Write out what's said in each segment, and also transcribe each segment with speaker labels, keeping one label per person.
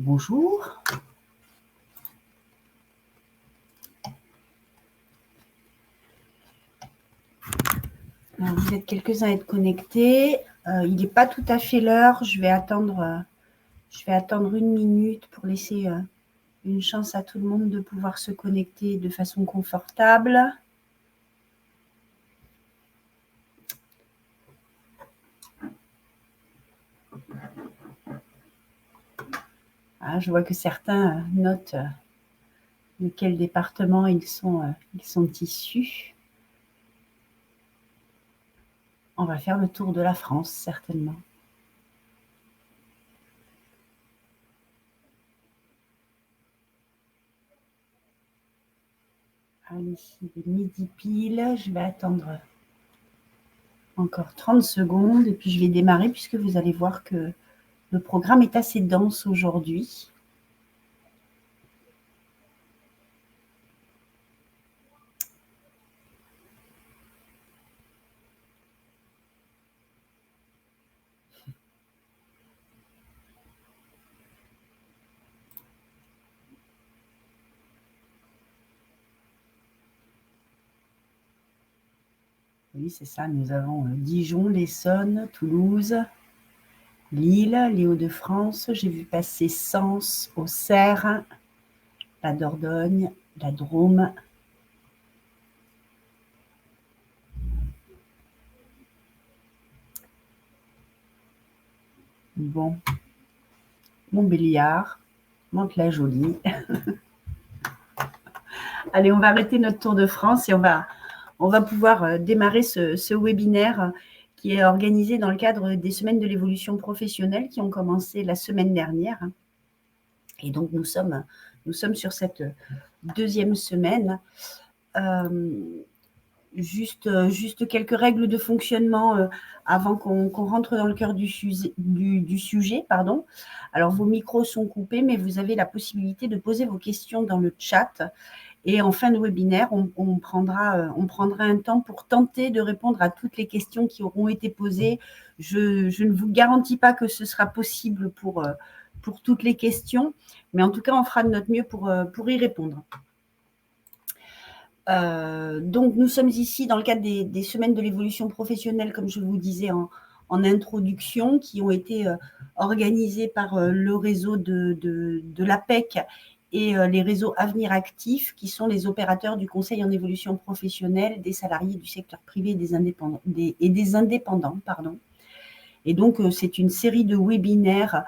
Speaker 1: Bonjour. Alors, vous êtes quelques-uns à être connectés. Il n'est pas tout à fait l'heure. Je vais attendre 1 minute pour laisser une chance à tout le monde de pouvoir se connecter de façon confortable. Ah, je vois que certains notent de quel département ils sont issus. On va faire le tour de la France, certainement. Allez, il est midi pile. Je vais attendre encore 30 secondes et puis je vais démarrer puisque vous allez voir que le programme est assez dense aujourd'hui. Oui, c'est ça. Nous avons Dijon, l'Essonne, Toulouse, Lille, les Hauts-de-France. J'ai vu passer Sens, Auxerre, la Dordogne, la Drôme. Bon, Montbéliard, Mantes-la-Jolie. Allez, on va arrêter notre tour de France et on va pouvoir démarrer ce webinaire qui est organisé dans le cadre des semaines de l'évolution professionnelle qui ont commencé la semaine dernière. Et donc, nous sommes sur cette deuxième semaine. Juste quelques règles de fonctionnement avant qu'on rentre dans le cœur du sujet. Pardon. Alors, vos micros sont coupés, mais vous avez la possibilité de poser vos questions dans le chat. Et en fin de webinaire, on prendra un temps pour tenter de répondre à toutes les questions qui auront été posées. Je ne vous garantis pas que ce sera possible pour toutes les questions, mais en tout cas, on fera de notre mieux pour y répondre. Donc, nous sommes ici dans le cadre des semaines de l'évolution professionnelle, comme je vous disais en introduction, qui ont été organisées par le réseau de l'APEC et les réseaux Avenir Actif, qui sont les opérateurs du conseil en évolution professionnelle des salariés du secteur privé et des indépendants. Et donc, c'est une série de webinaires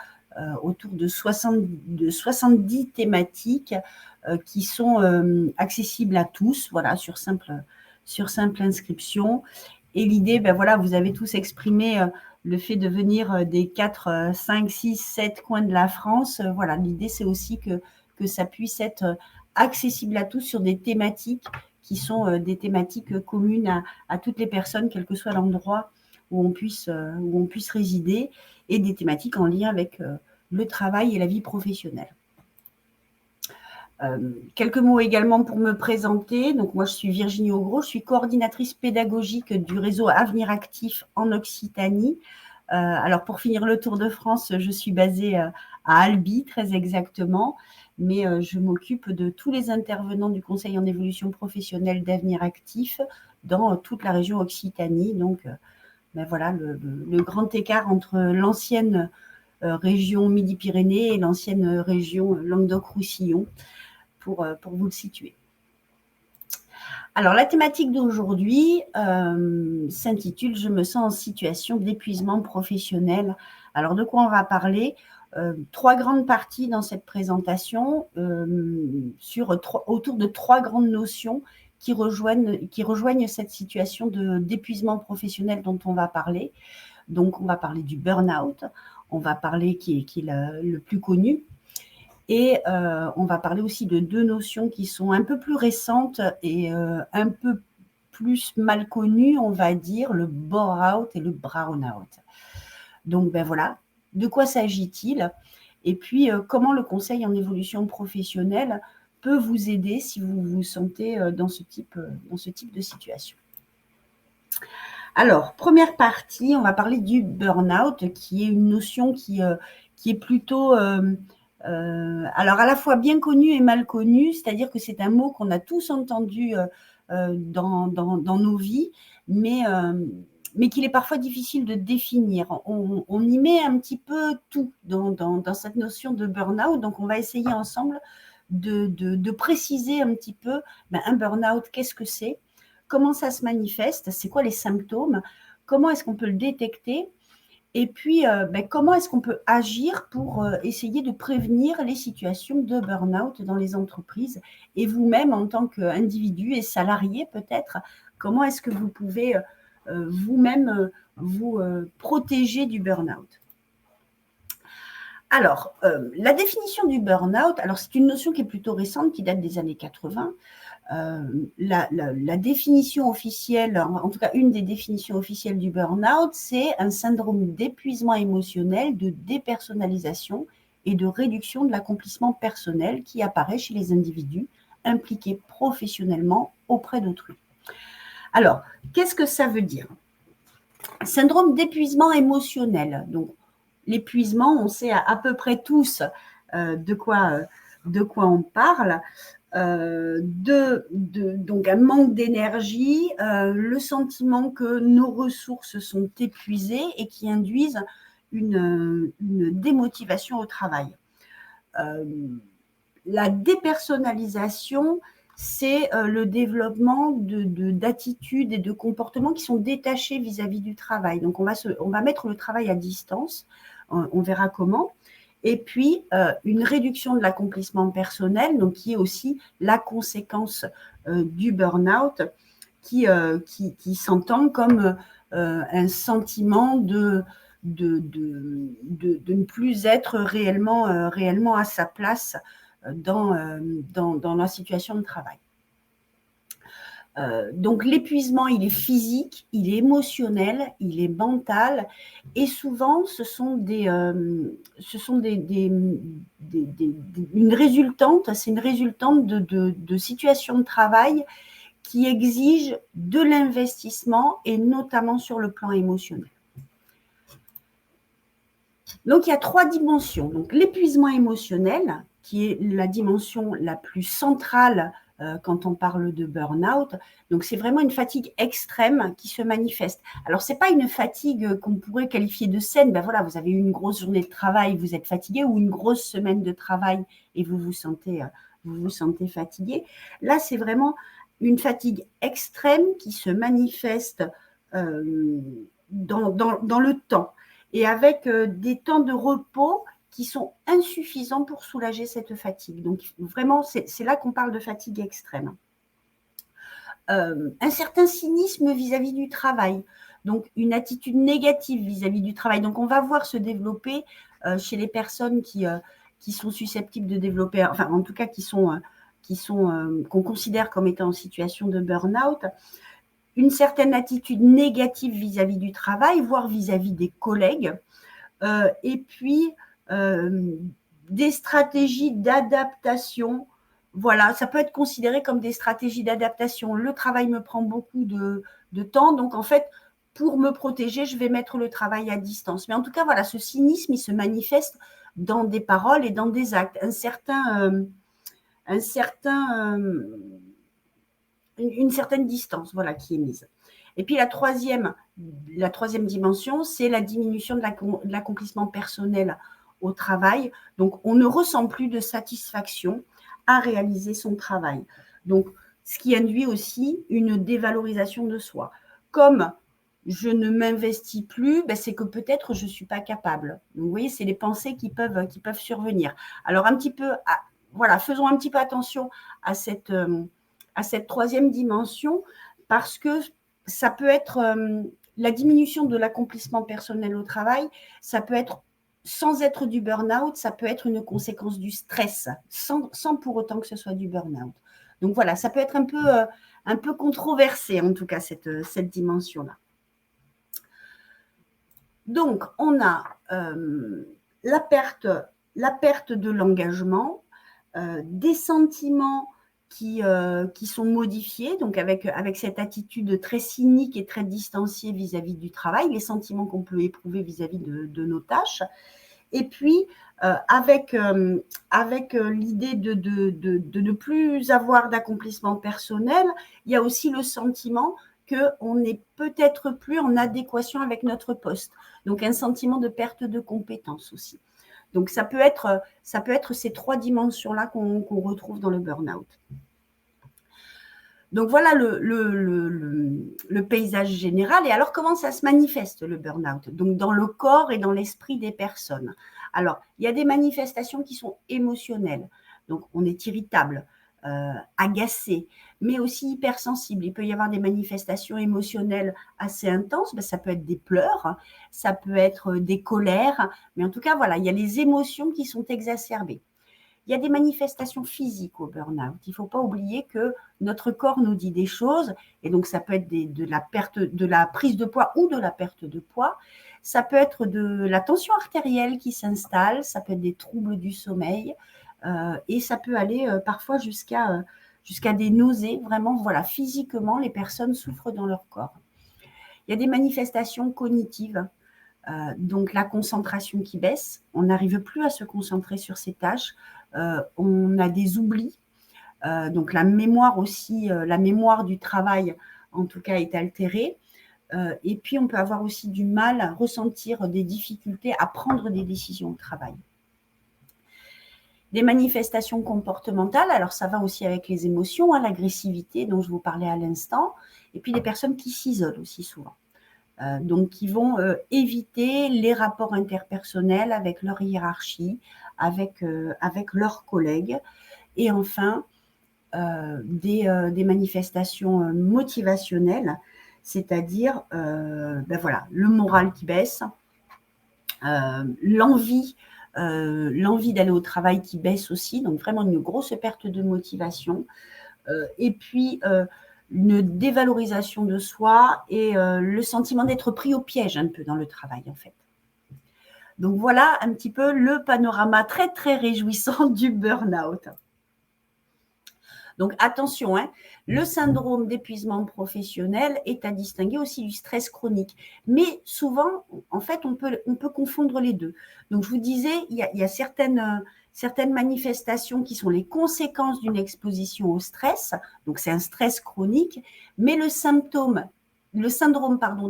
Speaker 1: autour de 70 thématiques qui sont accessibles à tous, voilà, sur simple inscription. Et l'idée, voilà, vous avez tous exprimé le fait de venir des 4, 5, 6, 7 coins de la France. Voilà, l'idée, c'est aussi que ça puisse être accessible à tous sur des thématiques qui sont des thématiques communes à toutes les personnes, quel que soit l'endroit où on puisse résider, et des thématiques en lien avec le travail et la vie professionnelle. Quelques mots également pour me présenter. Donc, moi, je suis Virginie Augros, je suis coordinatrice pédagogique du réseau Avenir Actif en Occitanie. Alors, pour finir le tour de France, je suis basée à Albi, très exactement, mais je m'occupe de tous les intervenants du Conseil en évolution professionnelle d'Avenir Actif dans toute la région Occitanie. Donc, voilà le grand écart entre l'ancienne région Midi-Pyrénées et l'ancienne région Languedoc-Roussillon, pour vous le situer. Alors, la thématique d'aujourd'hui s'intitule « Je me sens en situation d'épuisement professionnel ». Alors, de quoi on va parler? 3 grandes parties dans cette présentation autour de 3 grandes notions qui rejoignent cette situation d'épuisement professionnel dont on va parler. Donc, on va parler du burn-out, on va parler qui est le plus connu, et on va parler aussi de 2 notions qui sont un peu plus récentes et un peu plus mal connues, on va dire, le bore-out et le brown-out. Donc, voilà, de quoi s'agit-il? Et puis, comment le conseil en évolution professionnelle peut vous aider si vous vous sentez dans ce type de situation. Alors, première partie, on va parler du burn-out, qui est une notion qui est plutôt Alors à la fois bien connu et mal connu, c'est-à-dire que c'est un mot qu'on a tous entendu dans nos vies, mais qu'il est parfois difficile de définir. On y met un petit peu tout dans cette notion de burn-out, donc on va essayer ensemble de préciser un petit peu un burn-out, qu'est-ce que c'est, comment ça se manifeste, c'est quoi les symptômes, comment est-ce qu'on peut le détecter, et puis comment est-ce qu'on peut agir pour essayer de prévenir les situations de burn-out dans les entreprises, et vous-même en tant qu'individu et salarié peut-être, comment est-ce que vous pouvez vous-même vous protéger du burn-out. Alors, la définition du burn-out, alors c'est une notion qui est plutôt récente, qui date des années 80. La définition officielle, en tout cas une des définitions officielles du burn-out, c'est un syndrome d'épuisement émotionnel, de dépersonnalisation et de réduction de l'accomplissement personnel qui apparaît chez les individus impliqués professionnellement auprès d'autrui. Alors, qu'est-ce que ça veut dire? Syndrome d'épuisement émotionnel. Donc, l'épuisement, on sait à peu près tous de quoi on parle. Donc un manque d'énergie, le sentiment que nos ressources sont épuisées et qui induisent une démotivation au travail. La dépersonnalisation, c'est le développement d'attitudes et de comportements qui sont détachés vis-à-vis du travail. Donc, on va mettre le travail à distance, on verra comment. Et puis, une réduction de l'accomplissement personnel, donc qui est aussi la conséquence du burn-out, qui s'entend comme un sentiment de ne plus être réellement à sa place dans la situation de travail. Donc l'épuisement, il est physique, il est émotionnel, il est mental, et souvent ce sont une résultante de situations de travail qui exigent de l'investissement, et notamment sur le plan émotionnel. Donc il y a 3 dimensions. Donc l'épuisement émotionnel, qui est la dimension la plus centrale quand on parle de burn-out. Donc, c'est vraiment une fatigue extrême qui se manifeste. Alors, ce n'est pas une fatigue qu'on pourrait qualifier de saine. Ben voilà, vous avez eu une grosse journée de travail, vous êtes fatigué, ou une grosse semaine de travail et vous vous sentez fatigué. Là, c'est vraiment une fatigue extrême qui se manifeste dans le temps, et avec des temps de repos qui sont insuffisants pour soulager cette fatigue. Donc, vraiment, c'est là qu'on parle de fatigue extrême. Un certain cynisme vis-à-vis du travail, donc une attitude négative vis-à-vis du travail. Donc, on va voir se développer chez les personnes qui sont susceptibles de développer, enfin, en tout cas, qu'on considère comme étant en situation de burn-out, une certaine attitude négative vis-à-vis du travail, voire vis-à-vis des collègues, et puis des stratégies d'adaptation. Voilà, ça peut être considéré comme des stratégies d'adaptation. Le travail me prend beaucoup de temps, donc en fait, pour me protéger, je vais mettre le travail à distance. Mais en tout cas, voilà, ce cynisme, il se manifeste dans des paroles et dans des actes. Une certaine distance, voilà, qui est mise. Et puis la troisième dimension, c'est la diminution de l'accomplissement personnel au travail. Donc, on ne ressent plus de satisfaction à réaliser son travail. Donc, ce qui induit aussi une dévalorisation de soi. Comme je ne m'investis plus, c'est que peut-être je ne suis pas capable. Donc, vous voyez, c'est les pensées qui peuvent survenir. Alors, faisons un petit peu attention à cette troisième dimension, parce que ça peut être la diminution de l'accomplissement personnel au travail, ça peut être, sans être du burn-out, ça peut être une conséquence du stress, sans pour autant que ce soit du burn-out. Donc voilà, ça peut être un peu controversé, en tout cas, cette dimension-là. Donc, on a la perte de l'engagement, des sentiments qui sont modifiés, donc avec cette attitude très cynique et très distanciée vis-à-vis du travail, les sentiments qu'on peut éprouver vis-à-vis de nos tâches. Et puis, avec l'idée de ne plus avoir d'accomplissement personnel, il y a aussi le sentiment qu'on n'est peut-être plus en adéquation avec notre poste. Donc, un sentiment de perte de compétences aussi. Donc, ça peut être ces trois dimensions-là qu'on retrouve dans le burn-out. Donc, voilà le paysage général. Et alors, comment ça se manifeste, le burn-out? Donc, dans le corps et dans l'esprit des personnes. Alors, il y a des manifestations qui sont émotionnelles. Donc, on est irritable, agacé, mais aussi hypersensible. Il peut y avoir des manifestations émotionnelles assez intenses. Ça peut être des pleurs, ça peut être des colères. Mais en tout cas, voilà, il y a les émotions qui sont exacerbées. Il y a des manifestations physiques au burn-out. Il ne faut pas oublier que notre corps nous dit des choses, et donc ça peut être de la prise de poids ou de la perte de poids. Ça peut être de la tension artérielle qui s'installe, ça peut être des troubles du sommeil, et ça peut aller parfois jusqu'à des nausées. Vraiment, voilà, physiquement, les personnes souffrent dans leur corps. Il y a des manifestations cognitives. Donc la concentration qui baisse, on n'arrive plus à se concentrer sur ses tâches, on a des oublis, donc la mémoire aussi, la mémoire du travail en tout cas est altérée, et puis on peut avoir aussi du mal à ressentir des difficultés à prendre des décisions au travail. Des manifestations comportementales, alors ça va aussi avec les émotions, l'agressivité dont je vous parlais à l'instant, et puis des personnes qui s'isolent aussi souvent. Donc, qui vont éviter les rapports interpersonnels avec leur hiérarchie, avec leurs collègues. Et enfin, des manifestations motivationnelles, c'est-à-dire voilà, le moral qui baisse, l'envie d'aller au travail qui baisse aussi, donc vraiment une grosse perte de motivation. Et puis, une dévalorisation de soi et le sentiment d'être pris au piège un peu dans le travail, en fait. Donc, voilà un petit peu le panorama très, très réjouissant du burn-out. Donc, attention, le syndrome d'épuisement professionnel est à distinguer aussi du stress chronique. Mais souvent, en fait, on peut confondre les deux. Donc, je vous disais, il y a certaines manifestations qui sont les conséquences d'une exposition au stress. Donc, c'est un stress chronique, mais le syndrome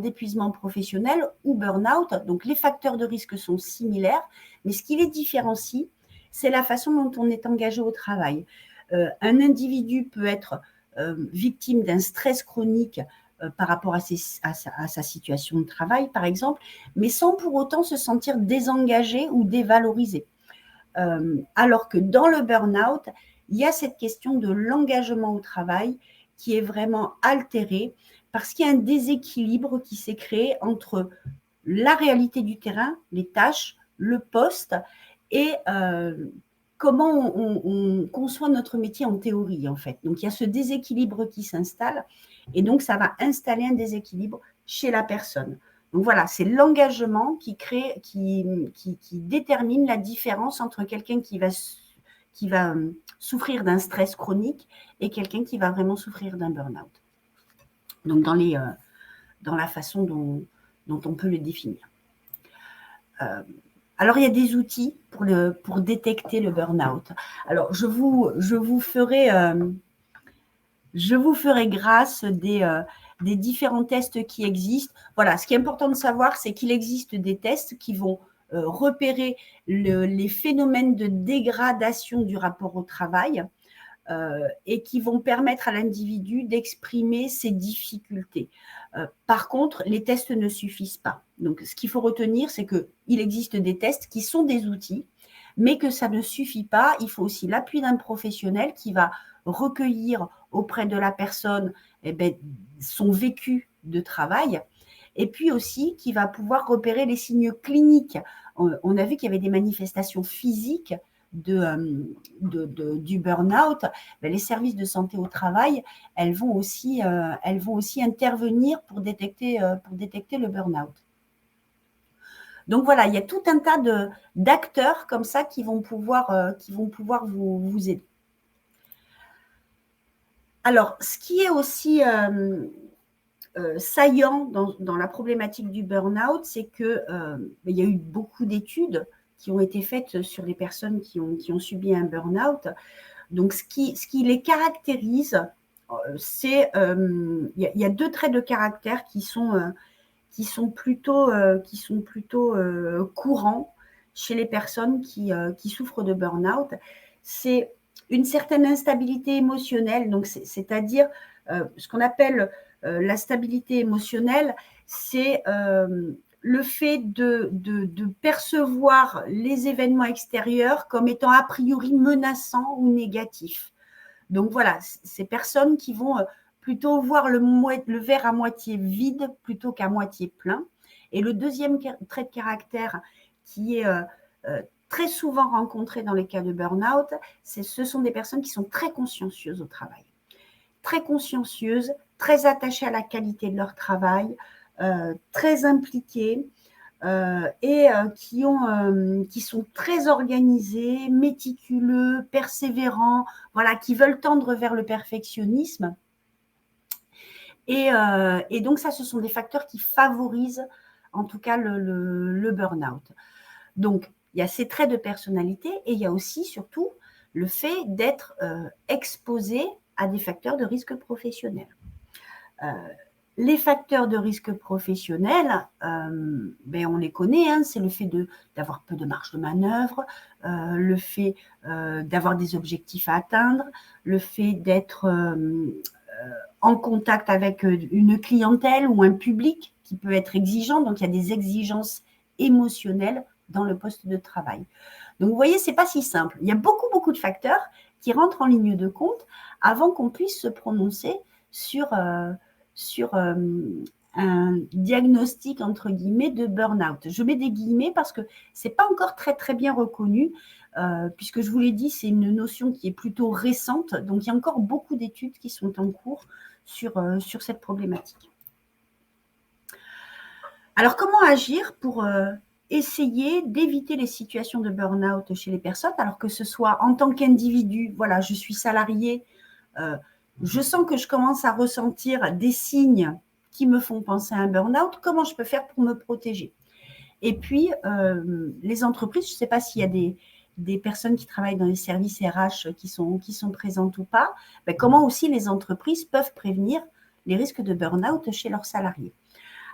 Speaker 1: d'épuisement professionnel ou burn-out, donc les facteurs de risque sont similaires, mais ce qui les différencie, c'est la façon dont on est engagé au travail. Un individu peut être victime d'un stress chronique par rapport à sa situation de travail, par exemple, mais sans pour autant se sentir désengagé ou dévalorisé. Alors que dans le burn-out, il y a cette question de l'engagement au travail qui est vraiment altérée parce qu'il y a un déséquilibre qui s'est créé entre la réalité du terrain, les tâches, le poste et comment on conçoit notre métier en théorie, en fait. Donc, il y a ce déséquilibre qui s'installe et donc, ça va installer un déséquilibre chez la personne. Donc, voilà, c'est l'engagement qui détermine la différence entre quelqu'un qui va souffrir d'un stress chronique et quelqu'un qui va vraiment souffrir d'un burn-out. Donc, dans la façon dont on peut le définir. Alors, il y a des outils pour détecter le burn-out. Alors, je vous ferai grâce des différents tests qui existent. Voilà, ce qui est important de savoir, c'est qu'il existe des tests qui vont repérer les phénomènes de dégradation du rapport au travail et qui vont permettre à l'individu d'exprimer ses difficultés. Par contre, les tests ne suffisent pas. Donc, ce qu'il faut retenir, c'est qu'il existe des tests qui sont des outils, mais que ça ne suffit pas. Il faut aussi l'appui d'un professionnel qui va recueillir auprès de la personne son vécu de travail et puis aussi qui va pouvoir repérer les signes cliniques. On a vu qu'il y avait des manifestations physiques du burn-out. Les services de santé au travail, elles vont aussi intervenir pour détecter le burn-out. Donc voilà, il y a tout un tas d'acteurs comme ça qui vont pouvoir vous aider. Alors, ce qui est aussi saillant dans la problématique du burn-out, c'est qu'il y a eu beaucoup d'études ont été faites sur les personnes qui ont subi un burn-out. Donc, ce qui les caractérise, c'est il y a 2 traits de caractère qui sont plutôt courants chez les personnes qui souffrent de burn-out. C'est une certaine instabilité émotionnelle, donc c'est-à-dire ce qu'on appelle la stabilité émotionnelle, c'est le fait de percevoir les événements extérieurs comme étant a priori menaçants ou négatifs. Donc voilà, ces personnes qui vont plutôt voir le verre à moitié vide plutôt qu'à moitié plein. Et le deuxième trait de caractère qui est très souvent rencontré dans les cas de burn-out, ce sont des personnes qui sont très consciencieuses au travail. Très consciencieuses, très attachées à la qualité de leur travail, très impliquées, et qui sont très organisés, méticuleux, persévérants, voilà, qui veulent tendre vers le perfectionnisme. Et donc ça, ce sont des facteurs qui favorisent en tout cas le burn-out. Donc, il y a ces traits de personnalité et il y a aussi surtout le fait d'être exposé à des facteurs de risque professionnel. Les facteurs de risque professionnel, on les connaît, hein, c'est le fait d'avoir peu de marge de manœuvre, le fait d'avoir des objectifs à atteindre, le fait d'être en contact avec une clientèle ou un public qui peut être exigeant, donc il y a des exigences émotionnelles dans le poste de travail. Donc vous voyez, ce n'est pas si simple. Il y a beaucoup de facteurs qui rentrent en ligne de compte avant qu'on puisse se prononcer sur un diagnostic entre guillemets de burn-out. Je mets des guillemets parce que ce n'est pas encore très bien reconnu, puisque je vous l'ai dit, c'est une notion qui est plutôt récente, donc il y a encore beaucoup d'études qui sont en cours sur cette problématique. Alors, comment agir pour essayer d'éviter les situations de burn-out chez les personnes, alors que ce soit en tant qu'individu, voilà, je suis salarié, je sens que je commence à ressentir des signes qui me font penser à un burn-out, comment je peux faire pour me protéger? Et puis, les entreprises, je ne sais pas s'il y a des personnes qui travaillent dans les services RH qui sont présentes ou pas, comment aussi les entreprises peuvent prévenir les risques de burn-out chez leurs salariés.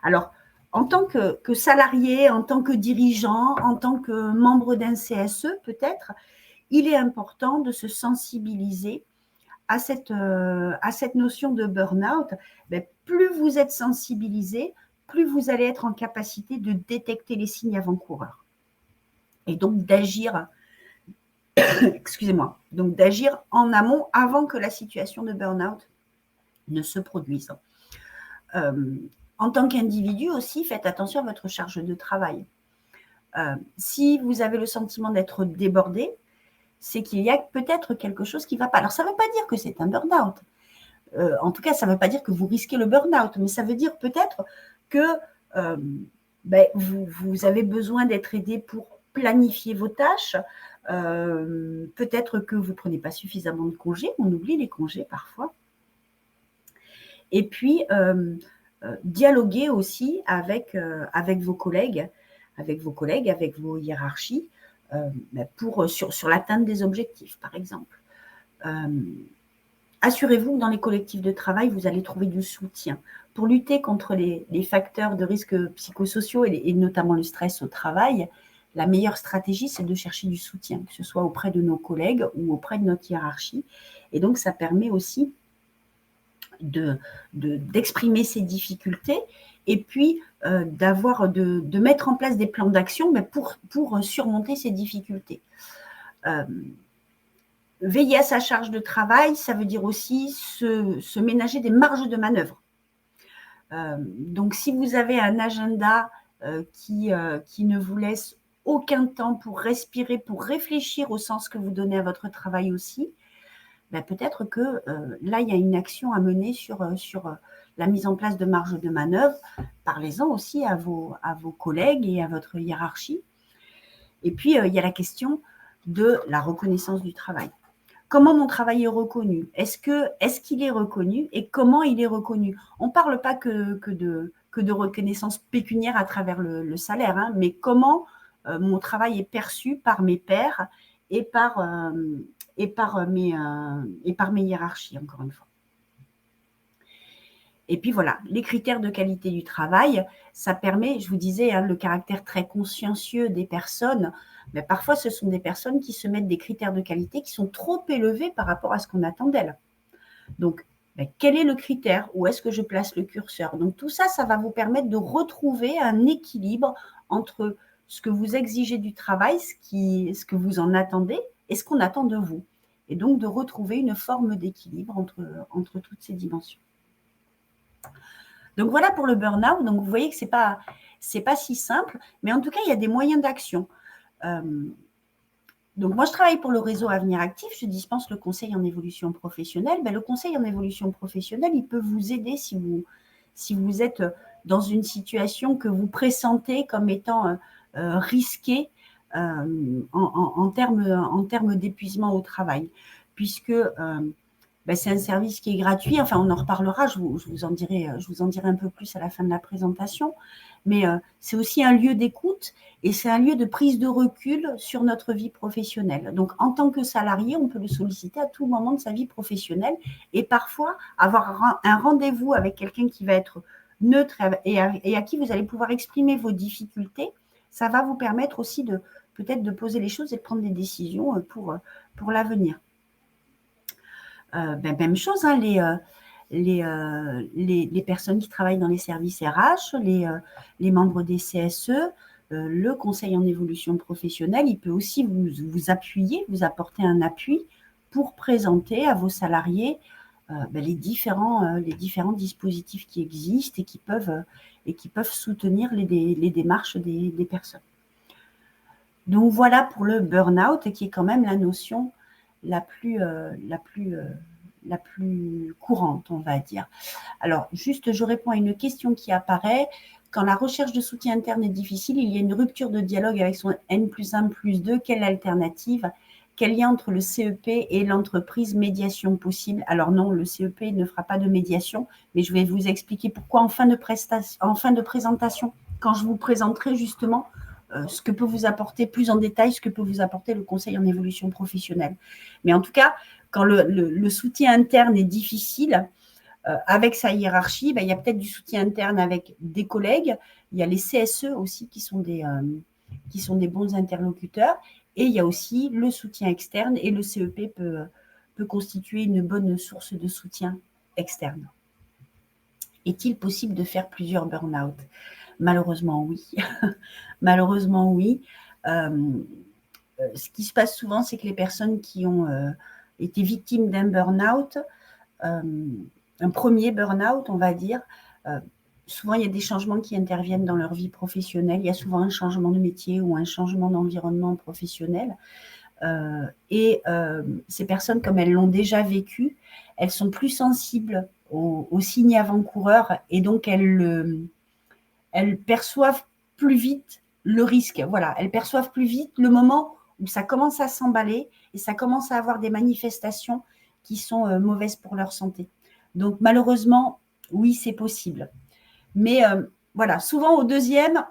Speaker 1: Alors, en tant que salarié, en tant que dirigeant, en tant que membre d'un CSE peut-être, il est important de se sensibiliser à cette notion de burn-out. Plus vous êtes sensibilisé, plus vous allez être en capacité de détecter les signes avant-coureurs. Et donc d'agir, excusez-moi, donc d'agir en amont avant que la situation de burn-out ne se produise. En tant qu'individu aussi, faites attention à votre charge de travail. Si vous avez le sentiment d'être débordé, c'est qu'il y a peut-être quelque chose qui ne va pas. Alors, ça ne veut pas dire que c'est un burn-out. En tout cas, ça ne veut pas dire que vous risquez le burn-out, mais ça veut dire peut-être que vous avez besoin d'être aidé pour planifier vos tâches. Peut-être que vous ne prenez pas suffisamment de congés. On oublie les congés parfois. Et puis, dialoguer aussi avec vos collègues, avec vos hiérarchies, sur l'atteinte des objectifs, par exemple. Assurez-vous que dans les collectifs de travail, vous allez trouver du soutien. Pour lutter contre les facteurs de risque psychosociaux et notamment le stress au travail, la meilleure stratégie, c'est de chercher du soutien, que ce soit auprès de nos collègues ou auprès de notre hiérarchie. Et donc, ça permet aussi d'exprimer ses difficultés et puis de mettre en place des plans d'action pour surmonter ces difficultés. Veiller à sa charge de travail, ça veut dire aussi se ménager des marges de manœuvre. Donc, si vous avez un agenda qui ne vous laisse aucun temps pour respirer, pour réfléchir au sens que vous donnez à votre travail aussi, peut-être que là, il y a une action à mener sur la mise en place de marges de manœuvre. Parlez-en aussi à vos collègues et à votre hiérarchie. Et puis, il y a la question de la reconnaissance du travail. Comment mon travail est reconnu? Est-ce qu'il est reconnu et comment il est reconnu? On ne parle pas que de reconnaissance pécuniaire à travers le salaire, hein, mais comment mon travail est perçu par mes pairs et par mes hiérarchies, encore une fois. Et puis voilà, les critères de qualité du travail, ça permet, je vous disais, le caractère très consciencieux des personnes, mais parfois ce sont des personnes qui se mettent des critères de qualité qui sont trop élevés par rapport à ce qu'on attend d'elles. Donc, quel est le critère? Où est-ce que je place le curseur? Donc tout ça, ça va vous permettre de retrouver un équilibre entre ce que vous exigez du travail, ce que vous en attendez et ce qu'on attend de vous. Et donc de retrouver une forme d'équilibre entre toutes ces dimensions. Donc voilà pour le burn-out. Donc vous voyez que c'est pas si simple, mais en tout cas, il y a des moyens d'action. Donc moi, je travaille pour le réseau Avenir Actif. Je dispense le conseil en évolution professionnelle. Le conseil en évolution professionnelle, il peut vous aider si vous êtes dans une situation que vous pressentez comme étant risquée en termes d'épuisement au travail, puisque c'est un service qui est gratuit. Enfin, on en reparlera. Je vous en dirai un peu plus à la fin de la présentation. Mais c'est aussi un lieu d'écoute et c'est un lieu de prise de recul sur notre vie professionnelle. Donc, en tant que salarié, on peut le solliciter à tout moment de sa vie professionnelle et parfois avoir un rendez-vous avec quelqu'un qui va être neutre et à qui vous allez pouvoir exprimer vos difficultés. Ça va vous permettre aussi peut-être de poser les choses et de prendre des décisions pour l'avenir. Même chose, les personnes qui travaillent dans les services RH, les membres des CSE, le conseil en évolution professionnelle, il peut aussi vous appuyer, vous apporter un appui pour présenter à vos salariés les différents dispositifs qui existent et qui peuvent soutenir les démarches des personnes. Donc voilà pour le burn-out, qui est quand même la notion la plus courante, on va dire. Alors, juste, je réponds à une question qui apparaît. Quand la recherche de soutien interne est difficile, il y a une rupture de dialogue avec son N+1+2. Quelle alternative? Quel lien entre le CEP et l'entreprise? Médiation possible? Alors non, le CEP ne fera pas de médiation, mais je vais vous expliquer pourquoi en fin de présentation, quand je vous présenterai justement ce que peut vous apporter plus en détail, ce que peut vous apporter le conseil en évolution professionnelle. Mais en tout cas, quand le soutien interne est difficile, avec sa hiérarchie, il y a peut-être du soutien interne avec des collègues. Il y a les CSE aussi qui sont des bons interlocuteurs. Et il y a aussi le soutien externe et le CEP peut constituer une bonne source de soutien externe. Est-il possible de faire plusieurs burn-out? Malheureusement, oui. Malheureusement, oui. Ce qui se passe souvent, c'est que les personnes qui ont été victimes d'un burn-out, un premier burn-out, on va dire, souvent il y a des changements qui interviennent dans leur vie professionnelle. Il y a souvent un changement de métier ou un changement d'environnement professionnel. Et ces personnes, comme elles l'ont déjà vécu, elles sont plus sensibles aux signes avant-coureurs et donc elles perçoivent plus vite le risque. Voilà, elles perçoivent plus vite le moment où ça commence à s'emballer et ça commence à avoir des manifestations qui sont mauvaises pour leur santé. Donc malheureusement, oui, c'est possible. Mais voilà, souvent au deuxième,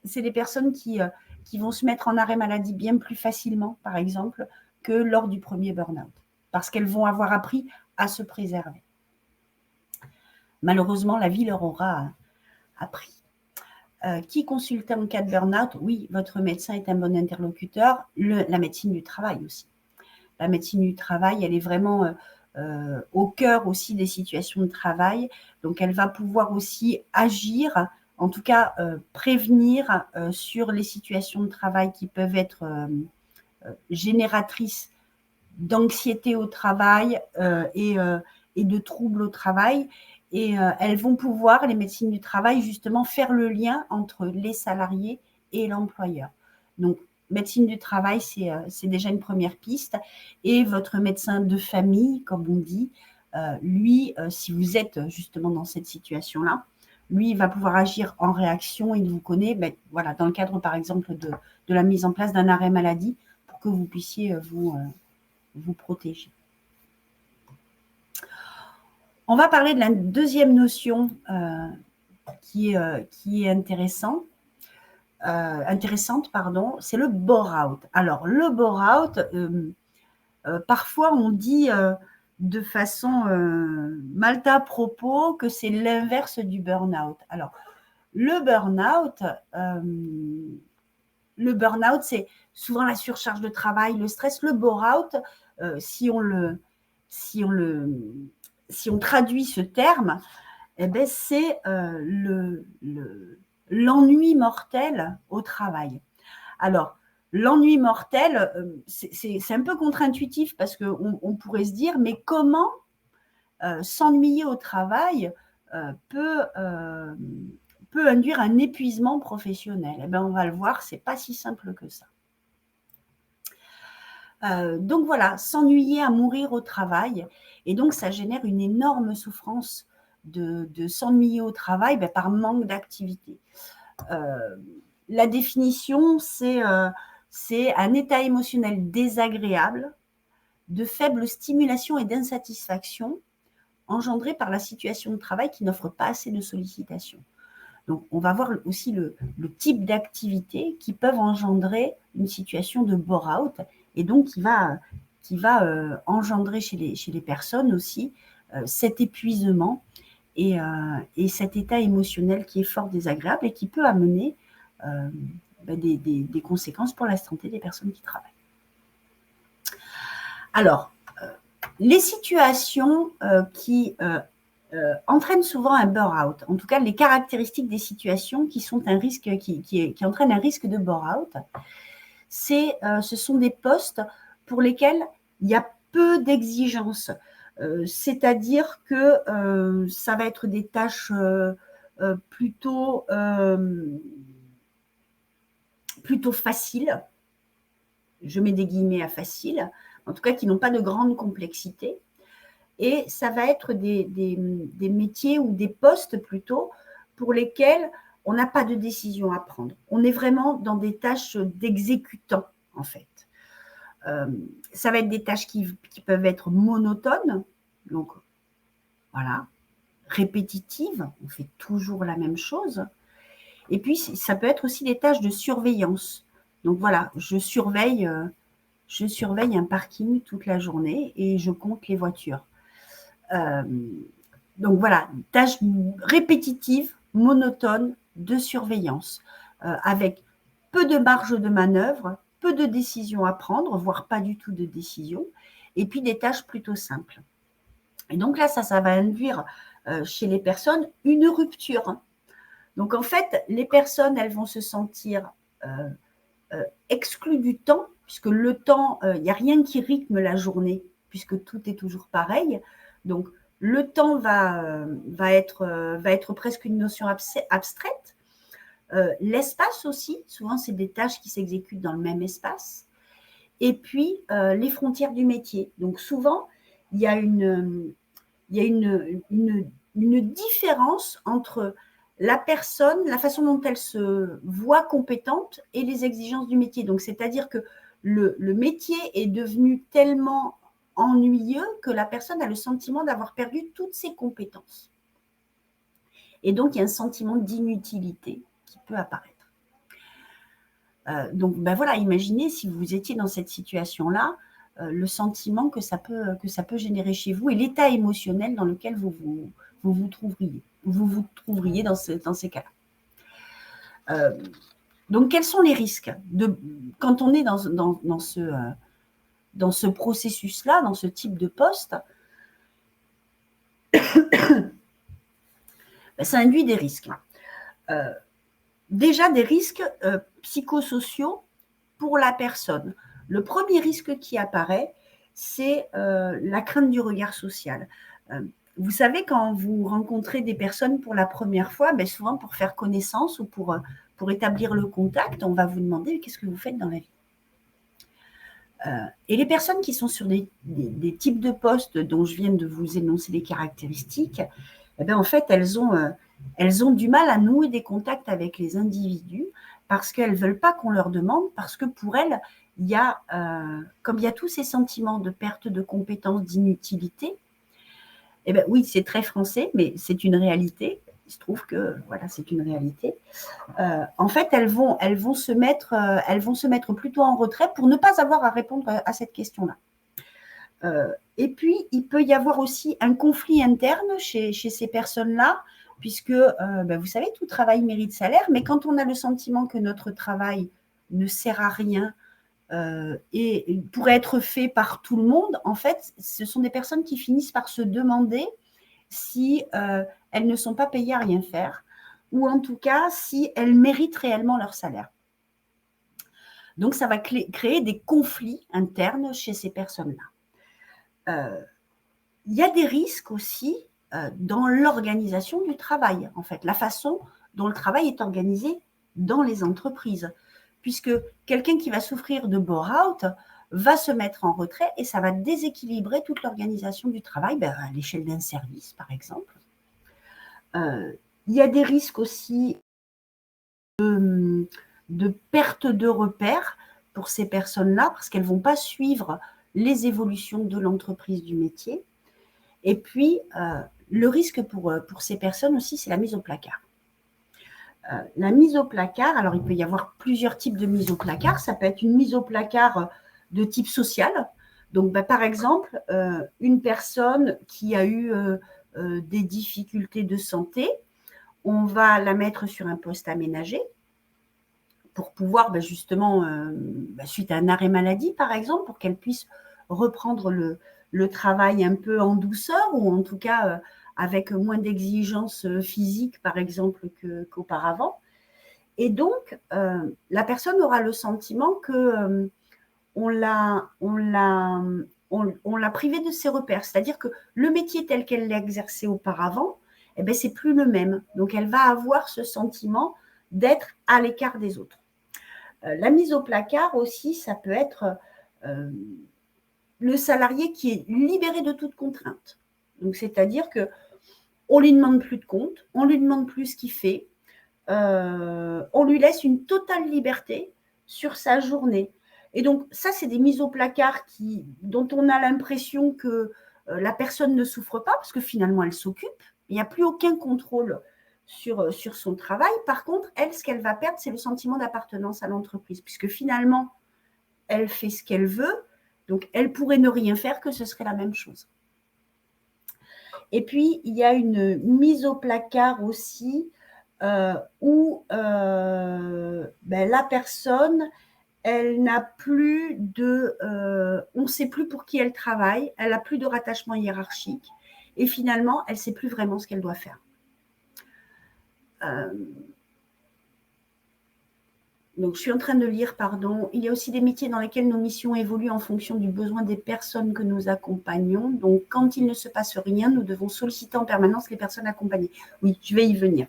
Speaker 1: c'est des personnes qui vont se mettre en arrêt maladie bien plus facilement, par exemple, que lors du premier burn-out, parce qu'elles vont avoir appris à se préserver. Malheureusement, la vie leur aura appris. Qui consulter en cas de burn-out? Oui, votre médecin est un bon interlocuteur. La médecine du travail aussi. La médecine du travail, elle est vraiment au cœur aussi des situations de travail. Donc, elle va pouvoir aussi agir, en tout cas prévenir sur les situations de travail qui peuvent être génératrices d'anxiété au travail et de troubles au travail. Et elles vont pouvoir, les médecines du travail, justement faire le lien entre les salariés et l'employeur. Donc, médecine du travail, c'est déjà une première piste. Et votre médecin de famille, comme on dit, lui, si vous êtes justement dans cette situation-là, lui, il va pouvoir agir en réaction. Il vous connaît, voilà, dans le cadre, par exemple, de la mise en place d'un arrêt maladie pour que vous puissiez vous protéger. On va parler de la deuxième notion qui est intéressante. intéressante, pardon, c'est le bore-out. Alors, le bore-out, parfois on dit de façon mal à propos que c'est l'inverse du burn-out. Alors, le burn-out, c'est souvent la surcharge de travail, le stress. Le bore-out, si on traduit ce terme, eh ben, c'est l'ennui mortel au travail. Alors, l'ennui mortel, c'est un peu contre-intuitif parce qu'on pourrait se dire, mais comment s'ennuyer au travail peut induire un épuisement professionnel? Eh bien, on va le voir, ce n'est pas si simple que ça. Donc voilà, s'ennuyer à mourir au travail, et donc ça génère une énorme souffrance de s'ennuyer au travail par manque d'activité. La définition, c'est un état émotionnel désagréable, de faible stimulation et d'insatisfaction engendré par la situation de travail qui n'offre pas assez de sollicitations. Donc, on va voir aussi le type d'activités qui peuvent engendrer une situation de bore-out, et donc qui va engendrer chez les personnes aussi cet épuisement et cet état émotionnel qui est fort désagréable et qui peut amener des conséquences pour la santé des personnes qui travaillent. Alors, les situations qui entraînent souvent un burn-out, en tout cas les caractéristiques des situations qui sont un risque, qui entraînent un risque de burn-out, ce sont des postes pour lesquels il y a peu d'exigences. C'est-à-dire que ça va être des tâches plutôt faciles, je mets des guillemets à facile, en tout cas qui n'ont pas de grande complexité, et ça va être des métiers ou des postes plutôt pour lesquels on n'a pas de décision à prendre. On est vraiment dans des tâches d'exécutant, en fait. Ça va être des tâches qui peuvent être monotones, donc voilà, répétitives, on fait toujours la même chose. Et puis, ça peut être aussi des tâches de surveillance. Donc voilà, je surveille un parking toute la journée et je compte les voitures. Donc voilà, tâches répétitives, monotones, de surveillance, avec peu de marge de manœuvre, peu de décisions à prendre, voire pas du tout de décision, et puis des tâches plutôt simples. Et donc là, ça va induire chez les personnes une rupture. Donc en fait, les personnes, elles vont se sentir exclues du temps, puisque le temps, il n'y a rien qui rythme la journée, puisque tout est toujours pareil. Donc le temps va être presque une notion abstraite. L'espace aussi, souvent c'est des tâches qui s'exécutent dans le même espace. Et puis les frontières du métier. Donc souvent, il y a une différence entre la personne, la façon dont elle se voit compétente et les exigences du métier. Donc c'est-à-dire que le métier est devenu tellement ennuyeux que la personne a le sentiment d'avoir perdu toutes ses compétences. Et donc, il y a un sentiment d'inutilité qui peut apparaître. Donc, voilà, imaginez si vous étiez dans cette situation-là, le sentiment que ça peut générer chez vous et l'état émotionnel dans lequel vous vous trouveriez dans ces cas-là. Donc, quels sont les risques quand on est dans ce processus-là, dans ce type de poste? Ça induit des risques. Déjà des risques psychosociaux pour la personne. Le premier risque qui apparaît, c'est la crainte du regard social. Vous savez, quand vous rencontrez des personnes pour la première fois, souvent pour faire connaissance ou pour établir le contact, on va vous demander qu'est-ce que vous faites dans la vie. Et les personnes qui sont sur des types de postes dont je viens de vous énoncer les caractéristiques, en fait, elles ont du mal à nouer des contacts avec les individus parce qu'elles ne veulent pas qu'on leur demande, parce que pour elles, comme il y a tous ces sentiments de perte de compétences, d'inutilité, oui, c'est très français, mais c'est une réalité. il se trouve que voilà, c'est une réalité. En fait, elles vont se mettre plutôt en retrait pour ne pas avoir à répondre à cette question-là. Et puis, il peut y avoir aussi un conflit interne chez ces personnes-là, puisque, vous savez, tout travail mérite salaire, mais quand on a le sentiment que notre travail ne sert à rien et pourrait être fait par tout le monde, en fait, ce sont des personnes qui finissent par se demander si elles ne sont pas payées à rien faire, ou en tout cas si elles méritent réellement leur salaire. Donc, ça va créer des conflits internes chez ces personnes-là. Il y a des risques aussi dans l'organisation du travail, en fait, la façon dont le travail est organisé dans les entreprises, puisque quelqu'un qui va souffrir de bore-out va se mettre en retrait et ça va déséquilibrer toute l'organisation du travail, à l'échelle d'un service, par exemple. Il y a des risques aussi de perte de repères pour ces personnes-là, parce qu'elles ne vont pas suivre les évolutions de l'entreprise du métier. Et puis, le risque pour ces personnes aussi, c'est la mise au placard. La mise au placard, alors il peut y avoir plusieurs types de mise au placard. Ça peut être une mise au placard de type social. Donc, par exemple, une personne qui a eu des difficultés de santé, on va la mettre sur un poste aménagé pour pouvoir justement, suite à un arrêt maladie, par exemple, pour qu'elle puisse reprendre le travail un peu en douceur ou en tout cas avec moins d'exigences physiques, par exemple, qu'auparavant. Et donc, la personne aura le sentiment que on l'a privée de ses repères. C'est-à-dire que le métier tel qu'elle l'a exercé auparavant, c'est plus le même. Donc, elle va avoir ce sentiment d'être à l'écart des autres. La mise au placard aussi, ça peut être le salarié qui est libéré de toute contrainte. Donc, c'est-à-dire qu'on ne lui demande plus de compte, on ne lui demande plus ce qu'il fait, on lui laisse une totale liberté sur sa journée. Et donc, ça, c'est des mises au placard dont on a l'impression que la personne ne souffre pas, parce que finalement, elle s'occupe. Il n'y a plus aucun contrôle sur son travail. Par contre, elle, ce qu'elle va perdre, c'est le sentiment d'appartenance à l'entreprise, puisque finalement, elle fait ce qu'elle veut, donc elle pourrait ne rien faire, que ce serait la même chose. Et puis, il y a une mise au placard aussi où la personne, elle n'a plus on ne sait plus pour qui elle travaille, elle n'a plus de rattachement hiérarchique et finalement, elle ne sait plus vraiment ce qu'elle doit faire. Donc, je suis en train de lire, pardon. Il y a aussi des métiers dans lesquels nos missions évoluent en fonction du besoin des personnes que nous accompagnons. Donc, quand il ne se passe rien, nous devons solliciter en permanence les personnes accompagnées. Oui, je vais y venir.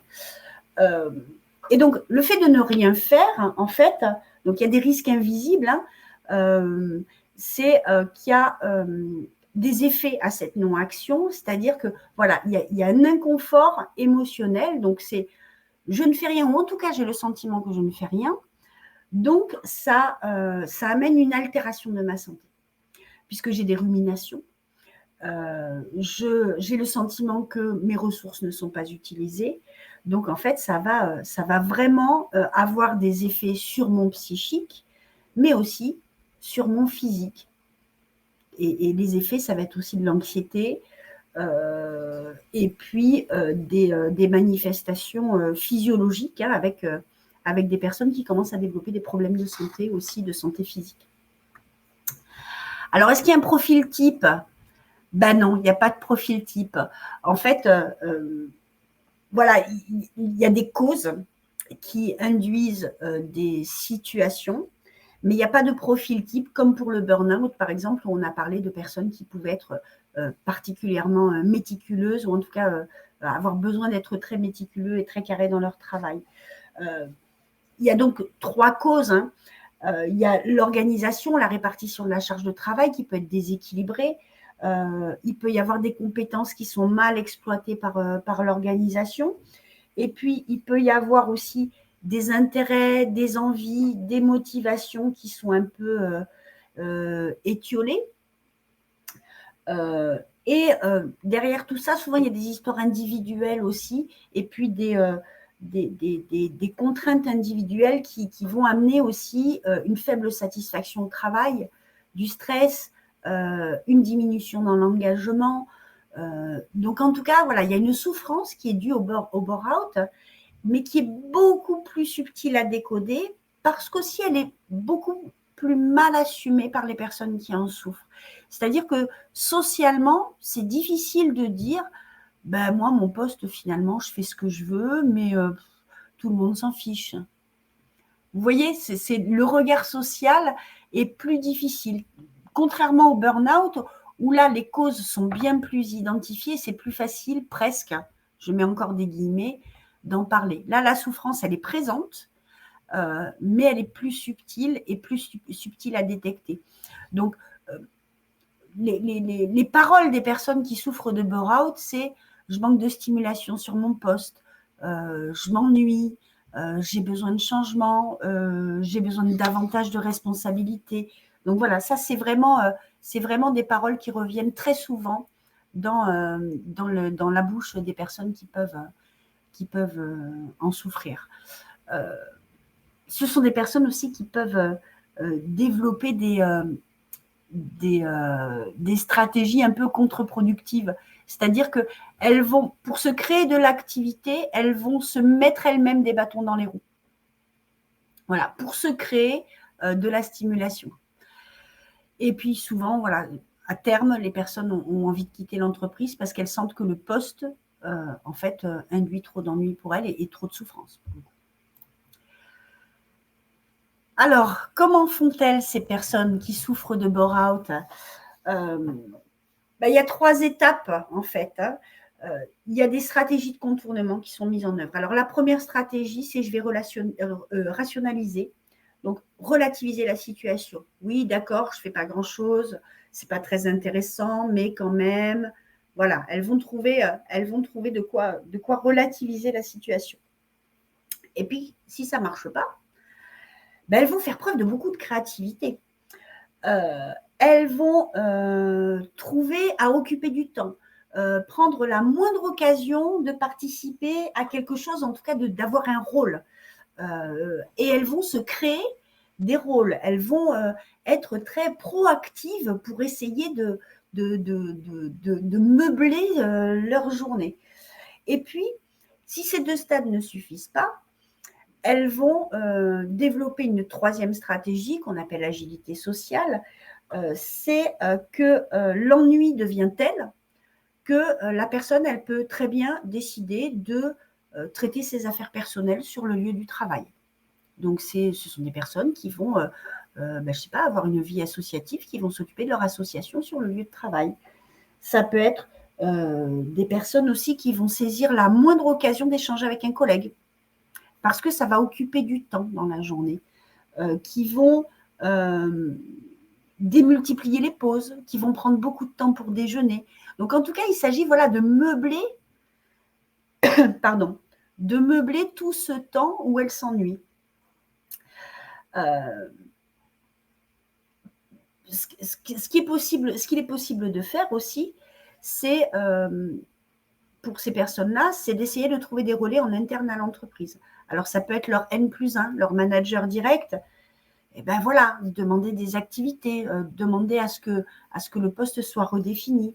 Speaker 1: Et donc, le fait de ne rien faire, en fait, donc il y a des risques invisibles, c'est qu'il y a des effets à cette non-action, c'est-à-dire que, voilà, il y a un inconfort émotionnel, donc c'est je ne fais rien, ou en tout cas, j'ai le sentiment que je ne fais rien. Donc, ça amène une altération de ma santé, puisque j'ai des ruminations. J'ai le sentiment que mes ressources ne sont pas utilisées. Donc, en fait, ça va vraiment avoir des effets sur mon psychique, mais aussi sur mon physique. Et les effets, ça va être aussi de l'anxiété et puis des manifestations physiologiques avec des personnes qui commencent à développer des problèmes de santé, aussi de santé physique. Alors, est-ce qu'il y a un profil type ? Non, il n'y a pas de profil type. En fait, voilà, il y a des causes qui induisent des situations, mais il n'y a pas de profil type, comme pour le burn-out, par exemple, où on a parlé de personnes qui pouvaient être particulièrement méticuleuses, ou en tout cas avoir besoin d'être très méticuleux et très carrés dans leur travail. Il y a donc 3 causes. Il y a l'organisation, la répartition de la charge de travail qui peut être déséquilibrée. Il peut y avoir des compétences qui sont mal exploitées par l'organisation. Et puis, il peut y avoir aussi des intérêts, des envies, des motivations qui sont un peu étiolées. Et derrière tout ça, souvent, il y a des histoires individuelles aussi, et puis des contraintes individuelles qui vont amener aussi une faible satisfaction au travail, du stress, une diminution dans l'engagement. Donc, en tout cas, voilà, il y a une souffrance qui est due au bore-out, mais qui est beaucoup plus subtile à décoder parce qu'aussi elle est beaucoup plus mal assumée par les personnes qui en souffrent. C'est-à-dire que socialement, c'est difficile de dire, ben moi, mon poste, finalement, je fais ce que je veux, mais tout le monde s'en fiche. Vous voyez, le regard social est plus difficile. Contrairement au burn-out, où là, les causes sont bien plus identifiées, c'est plus facile, presque, je mets encore des guillemets, d'en parler. Là, la souffrance, elle est présente, mais elle est plus subtile et plus subtile à détecter. Donc, les paroles des personnes qui souffrent de burn-out, c'est « je manque de stimulation sur mon poste, je m'ennuie, j'ai besoin de changement, j'ai besoin de davantage de responsabilités ». Donc voilà, ça c'est vraiment des paroles qui reviennent très souvent dans la bouche des personnes qui peuvent en souffrir. Ce sont des personnes aussi qui peuvent développer des stratégies un peu contre-productives. C'est-à-dire qu'elles vont, pour se créer de l'activité, elles vont se mettre elles-mêmes des bâtons dans les roues. Voilà, pour se créer de la stimulation. Et puis souvent, voilà, à terme, les personnes ont envie de quitter l'entreprise parce qu'elles sentent que le poste, en fait, induit trop d'ennui pour elles et trop de souffrance. Alors, comment font-elles ces personnes qui souffrent de bore-out ? Il y a 3 étapes, en fait. Il y a des stratégies de contournement qui sont mises en œuvre. Alors, la première stratégie, c'est je vais rationaliser, donc relativiser la situation. Oui, d'accord, je ne fais pas grand-chose, ce n'est pas très intéressant, mais quand même, voilà, elles vont trouver de quoi relativiser la situation. Et puis, si ça ne marche pas, elles vont faire preuve de beaucoup de créativité. Elles vont trouver à occuper du temps, prendre la moindre occasion de participer à quelque chose, en tout cas d'avoir un rôle. Et elles vont se créer des rôles. Elles vont être très proactives pour essayer de meubler leur journée. Et puis, si ces 2 stades ne suffisent pas, elles vont développer une 3e stratégie qu'on appelle l'agilité sociale. C'est que l'ennui devient tel que la personne, elle peut très bien décider de traiter ses affaires personnelles sur le lieu du travail. Donc, ce sont des personnes qui vont, je ne sais pas, avoir une vie associative, qui vont s'occuper de leur association sur le lieu de travail. Ça peut être des personnes aussi qui vont saisir la moindre occasion d'échanger avec un collègue, parce que ça va occuper du temps dans la journée, qui vont démultiplier les pauses, qui vont prendre beaucoup de temps pour déjeuner. Donc, en tout cas, il s'agit de meubler, de meubler tout ce temps où elle s'ennuie. Ce qu'il est possible de faire aussi, c'est, pour ces personnes-là, c'est d'essayer de trouver des relais en interne à l'entreprise. Alors, ça peut être leur N+1, leur manager direct. Et ben voilà, demander des activités, demander à ce que le poste soit redéfini.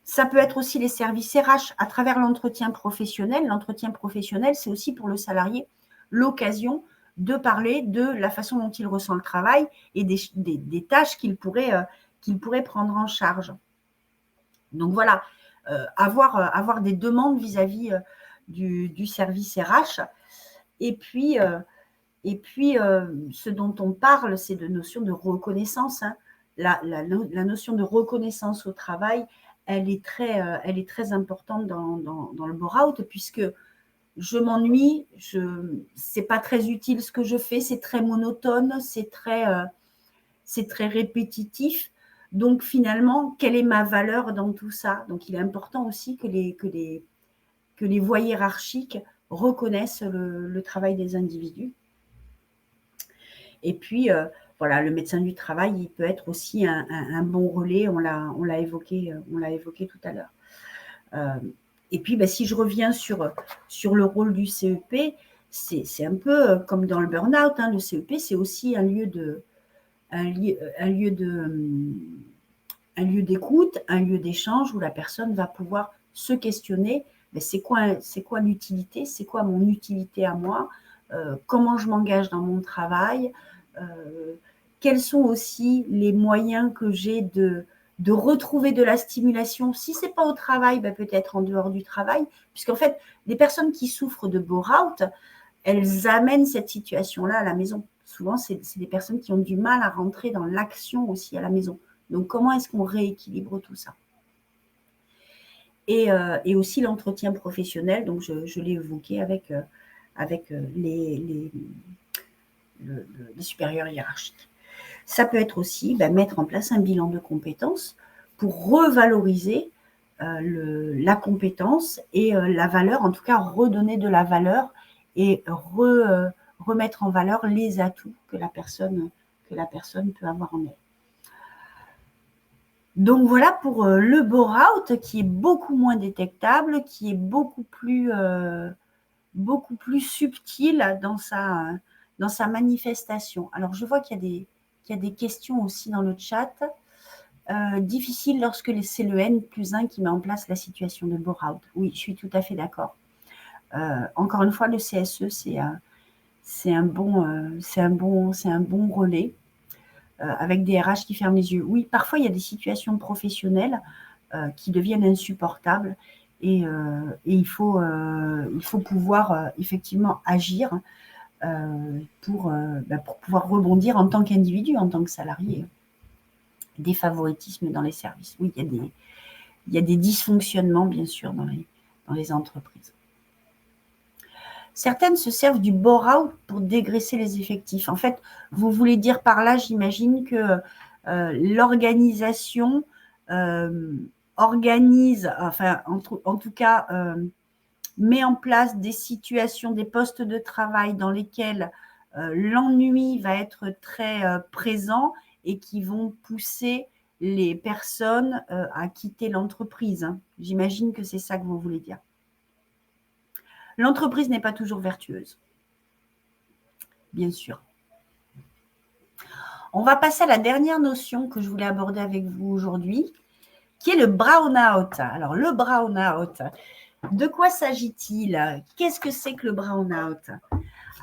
Speaker 1: Ça peut être aussi les services RH à travers l'entretien professionnel. L'entretien professionnel, c'est aussi pour le salarié l'occasion de parler de la façon dont il ressent le travail et des tâches qu'il pourrait prendre en charge. Donc voilà, avoir des demandes vis-à-vis du service RH. Et puis, ce dont on parle, c'est de notion de reconnaissance. Hein. La notion de reconnaissance au travail, elle est très importante dans le bore-out, puisque je m'ennuie, c'est pas très utile ce que je fais, c'est très monotone, c'est très répétitif. Donc finalement, quelle est ma valeur dans tout ça? Donc il est important aussi que les voies hiérarchiques reconnaissent le travail des individus. Et puis, voilà, le médecin du travail, il peut être aussi un bon relais, on l'a évoqué tout à l'heure. Et puis, si je reviens sur le rôle du CEP, c'est un peu comme dans le burn-out, hein, le CEP, c'est aussi un lieu d'écoute, un lieu d'échange où la personne va pouvoir se questionner, c'est quoi l'utilité, c'est quoi mon utilité à moi, comment je m'engage dans mon travail, quels sont aussi les moyens que j'ai de retrouver de la stimulation, si ce n'est pas au travail, peut-être en dehors du travail, puisqu'en fait, les personnes qui souffrent de burn-out, elles amènent cette situation-là à la maison. Souvent, c'est des personnes qui ont du mal à rentrer dans l'action aussi à la maison. Donc, comment est-ce qu'on rééquilibre tout ça? Et aussi l'entretien professionnel, donc je l'ai évoqué avec les supérieurs hiérarchiques. Ça peut être aussi mettre en place un bilan de compétences pour revaloriser la compétence et la valeur, en tout cas redonner de la valeur et remettre en valeur les atouts que la personne peut avoir en elle. Donc voilà pour le bore-out qui est beaucoup moins détectable, qui est beaucoup plus subtil dans sa manifestation. Alors je vois qu'il y a des questions aussi dans le chat. Difficile lorsque c'est le N+1 qui met en place la situation de bore-out. Oui, je suis tout à fait d'accord. Encore une fois, le CSE, c'est un bon relais avec des RH qui ferment les yeux. Oui, parfois, il y a des situations professionnelles qui deviennent insupportables et il faut pouvoir effectivement agir pour pouvoir rebondir en tant qu'individu, en tant que salarié. Des favoritismes dans les services. Oui, il y a des dysfonctionnements, bien sûr, dans les entreprises. Certaines se servent du bore-out pour dégraisser les effectifs. En fait, vous voulez dire par là, j'imagine que l'organisation organise, enfin, en tout cas, met en place des situations, des postes de travail dans lesquels l'ennui va être très présent et qui vont pousser les personnes à quitter l'entreprise. Hein. J'imagine que c'est ça que vous voulez dire. L'entreprise n'est pas toujours vertueuse, bien sûr. On va passer à la dernière notion que je voulais aborder avec vous aujourd'hui, qui est le brown-out. Alors, le brown-out, de quoi s'agit-il? Qu'est-ce que c'est que le brown-out?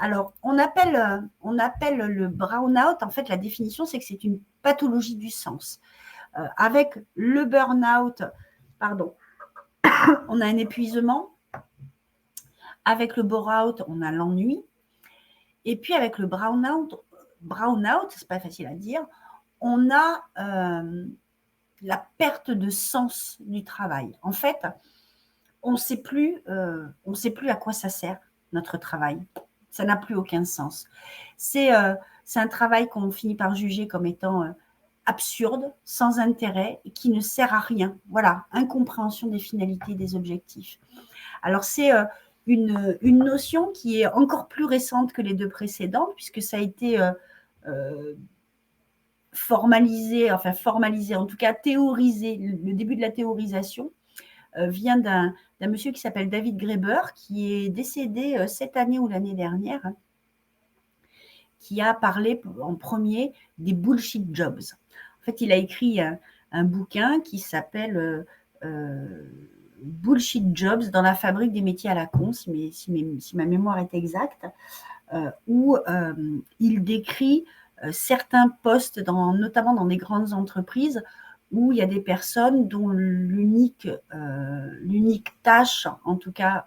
Speaker 1: Alors, on appelle le brown-out, en fait, la définition, c'est que c'est une pathologie du sens. Avec le burn-out, on a un épuisement. Avec le bore-out, on a l'ennui. Et puis, avec le brown-out, c'est pas facile à dire, on a la perte de sens du travail. En fait, on ne sait plus à quoi ça sert, notre travail. Ça n'a plus aucun sens. C'est un travail qu'on finit par juger comme étant absurde, sans intérêt, et qui ne sert à rien. Voilà, incompréhension des finalités, des objectifs. Alors, c'est une notion qui est encore plus récente que les deux précédentes, puisque ça a été formalisé, en tout cas théorisé. Le début de la théorisation vient d'un monsieur qui s'appelle David Graeber, qui est décédé cette année ou l'année dernière, hein, qui a parlé en premier des bullshit jobs. En fait, il a écrit un bouquin qui s'appelle Bullshit Jobs dans la fabrique des métiers à la con, si ma mémoire est exacte, où il décrit certains postes, notamment dans des grandes entreprises, où il y a des personnes dont l'unique tâche, en tout cas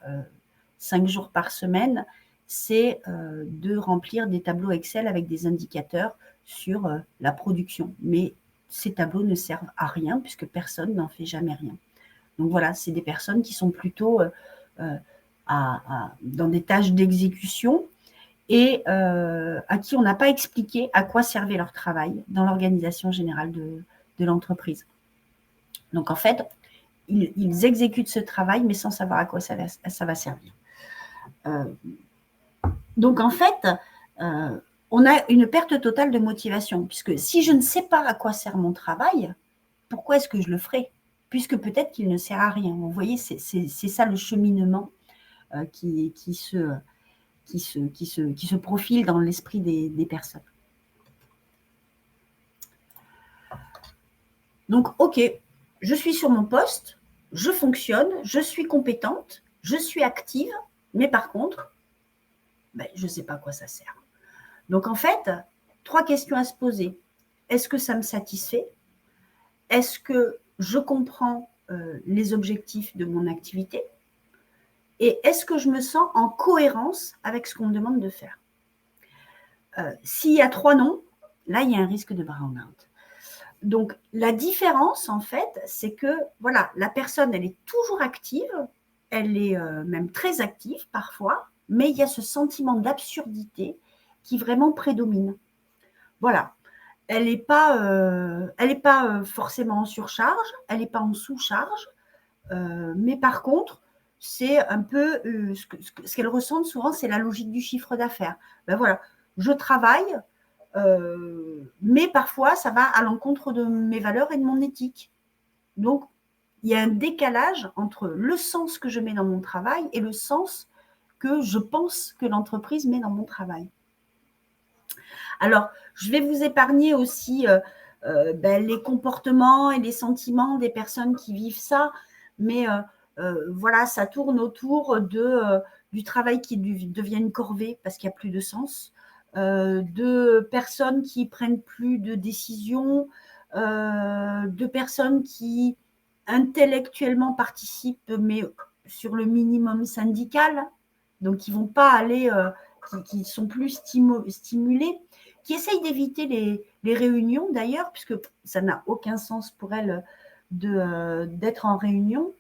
Speaker 1: 5 jours par semaine, c'est de remplir des tableaux Excel avec des indicateurs sur la production. Mais ces tableaux ne servent à rien puisque personne n'en fait jamais rien. Donc voilà, c'est des personnes qui sont plutôt dans des tâches d'exécution et à qui on n'a pas expliqué à quoi servait leur travail dans l'organisation générale de l'entreprise. Donc en fait, ils exécutent ce travail mais sans savoir à quoi ça va servir. Donc en fait, on a une perte totale de motivation, puisque si je ne sais pas à quoi sert mon travail, pourquoi est-ce que je le ferai? Puisque peut-être qu'il ne sert à rien. Vous voyez, c'est ça le cheminement qui se profile dans l'esprit des personnes. Donc, ok, je suis sur mon poste, je fonctionne, je suis compétente, je suis active, mais par contre, je ne sais pas à quoi ça sert. Donc, en fait, 3 questions à se poser. Est-ce que ça me satisfait? Est-ce que je comprends les objectifs de mon activité? Et est-ce que je me sens en cohérence avec ce qu'on me demande de faire? S'il y a 3 non, là, il y a un risque de burn-out. Donc, la différence, en fait, c'est que, voilà, la personne, elle est toujours active, elle est même très active parfois, mais il y a ce sentiment d'absurdité qui vraiment prédomine. Voilà. Elle n'est pas, forcément en surcharge, elle n'est pas en sous-charge, mais par contre, c'est un peu ce qu'elle ressent souvent, c'est la logique du chiffre d'affaires. Ben voilà, je travaille, mais parfois, ça va à l'encontre de mes valeurs et de mon éthique. Donc, il y a un décalage entre le sens que je mets dans mon travail et le sens que je pense que l'entreprise met dans mon travail. Alors, je vais vous épargner aussi les comportements et les sentiments des personnes qui vivent ça, mais voilà, ça tourne autour du travail qui devient une corvée parce qu'il n'y a plus de sens, de personnes qui prennent plus de décisions, de personnes qui intellectuellement participent, mais sur le minimum syndical, donc qui ne vont pas aller, qui sont plus stimulés, qui essayent d'éviter les réunions d'ailleurs, puisque ça n'a aucun sens pour elles d'être en réunion.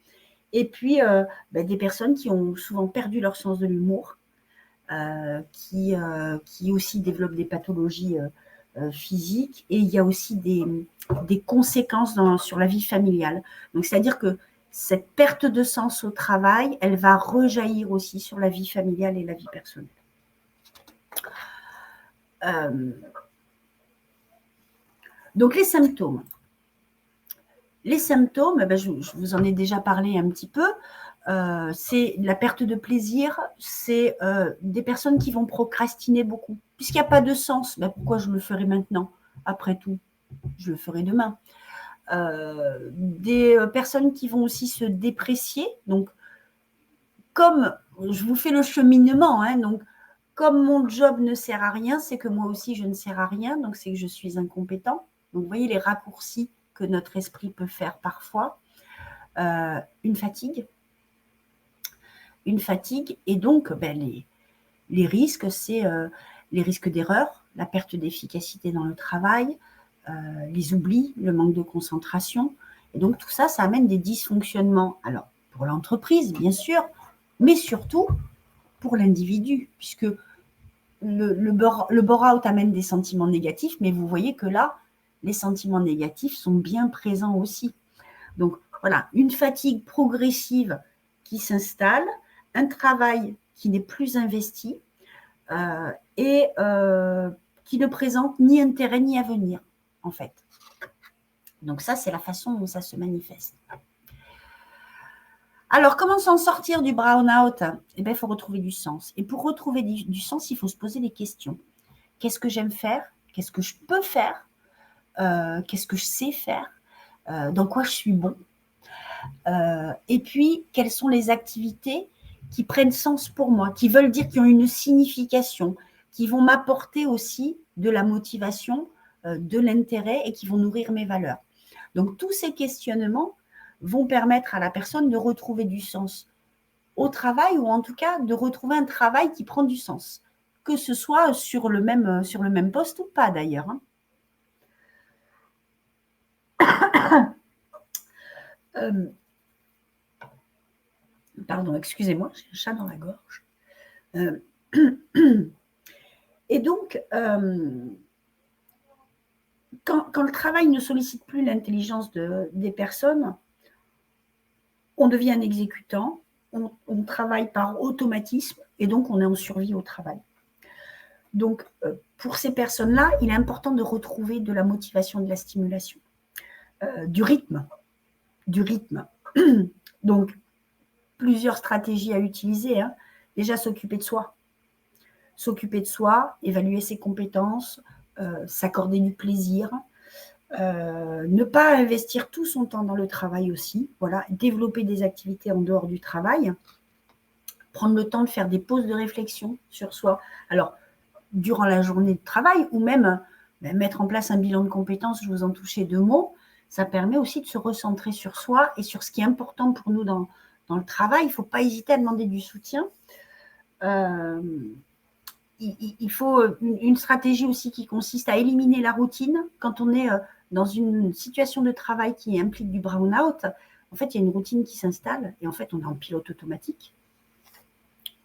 Speaker 1: Et puis, des personnes qui ont souvent perdu leur sens de l'humour, qui aussi développent des pathologies physiques. Et il y a aussi des conséquences sur la vie familiale. Donc, c'est-à-dire que cette perte de sens au travail, elle va rejaillir aussi sur la vie familiale et la vie personnelle. Donc, les symptômes. Les symptômes, je vous en ai déjà parlé un petit peu. C'est la perte de plaisir, c'est des personnes qui vont procrastiner beaucoup. Puisqu'il n'y a pas de sens, pourquoi je le ferai maintenant? Après tout, je le ferai demain. Des personnes qui vont aussi se déprécier. Donc, comme je vous fais le cheminement, donc comme mon job ne sert à rien, c'est que moi aussi je ne sers à rien, donc c'est que je suis incompétent. Donc, vous voyez les raccourcis que notre esprit peut faire parfois. Une fatigue. Et donc, les risques, c'est les risques d'erreur, la perte d'efficacité dans le travail, les oublis, le manque de concentration. Et donc, tout ça, ça amène des dysfonctionnements. Alors, pour l'entreprise, bien sûr, mais surtout pour l'individu, puisque le bore-out amène des sentiments négatifs, mais vous voyez que là, les sentiments négatifs sont bien présents aussi. Donc, voilà, une fatigue progressive qui s'installe, un travail qui n'est plus investi et qui ne présente ni intérêt ni avenir, en fait. Donc ça, c'est la façon dont ça se manifeste. Alors, comment s'en sortir du burn-out? Il faut retrouver du sens. Et pour retrouver du sens, il faut se poser des questions. Qu'est-ce que j'aime faire? Qu'est-ce que je peux faire? Qu'est-ce que je sais faire? Dans quoi je suis bon? Et puis, quelles sont les activités qui prennent sens pour moi, qui veulent dire qui ont une signification, qui vont m'apporter aussi de la motivation, de l'intérêt et qui vont nourrir mes valeurs. Donc, tous ces questionnements vont permettre à la personne de retrouver du sens au travail ou en tout cas de retrouver un travail qui prend du sens, que ce soit sur le même poste ou pas d'ailleurs. Pardon, excusez-moi, j'ai un chat dans la gorge. Et donc, quand le travail ne sollicite plus l'intelligence des personnes, on devient un exécutant, on travaille par automatisme et donc on est en survie au travail. Donc, pour ces personnes-là, il est important de retrouver de la motivation, de la stimulation, du rythme. Donc, plusieurs stratégies à utiliser. Hein. Déjà, s'occuper de soi. Évaluer ses compétences, s'accorder du plaisir, ne pas investir tout son temps dans le travail aussi. Voilà, développer des activités en dehors du travail, prendre le temps de faire des pauses de réflexion sur soi. Alors, durant la journée de travail ou même mettre en place un bilan de compétences, je vous en touchais 2 mots, ça permet aussi de se recentrer sur soi et sur ce qui est important pour nous dans le travail. Il ne faut pas hésiter à demander du soutien. Il faut une stratégie aussi qui consiste à éliminer la routine. Quand on est dans une situation de travail qui implique du burn-out, en fait, il y a une routine qui s'installe et en fait, on est en pilote automatique.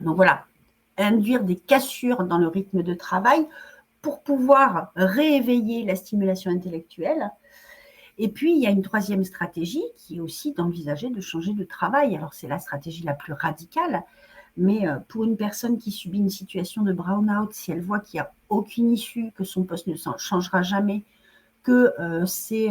Speaker 1: Donc voilà, induire des cassures dans le rythme de travail pour pouvoir rééveiller la stimulation intellectuelle. Et puis, il y a une troisième stratégie qui est aussi d'envisager de changer de travail. Alors, c'est la stratégie la plus radicale, mais pour une personne qui subit une situation de burn-out, si elle voit qu'il n'y a aucune issue, que son poste ne changera jamais, que ses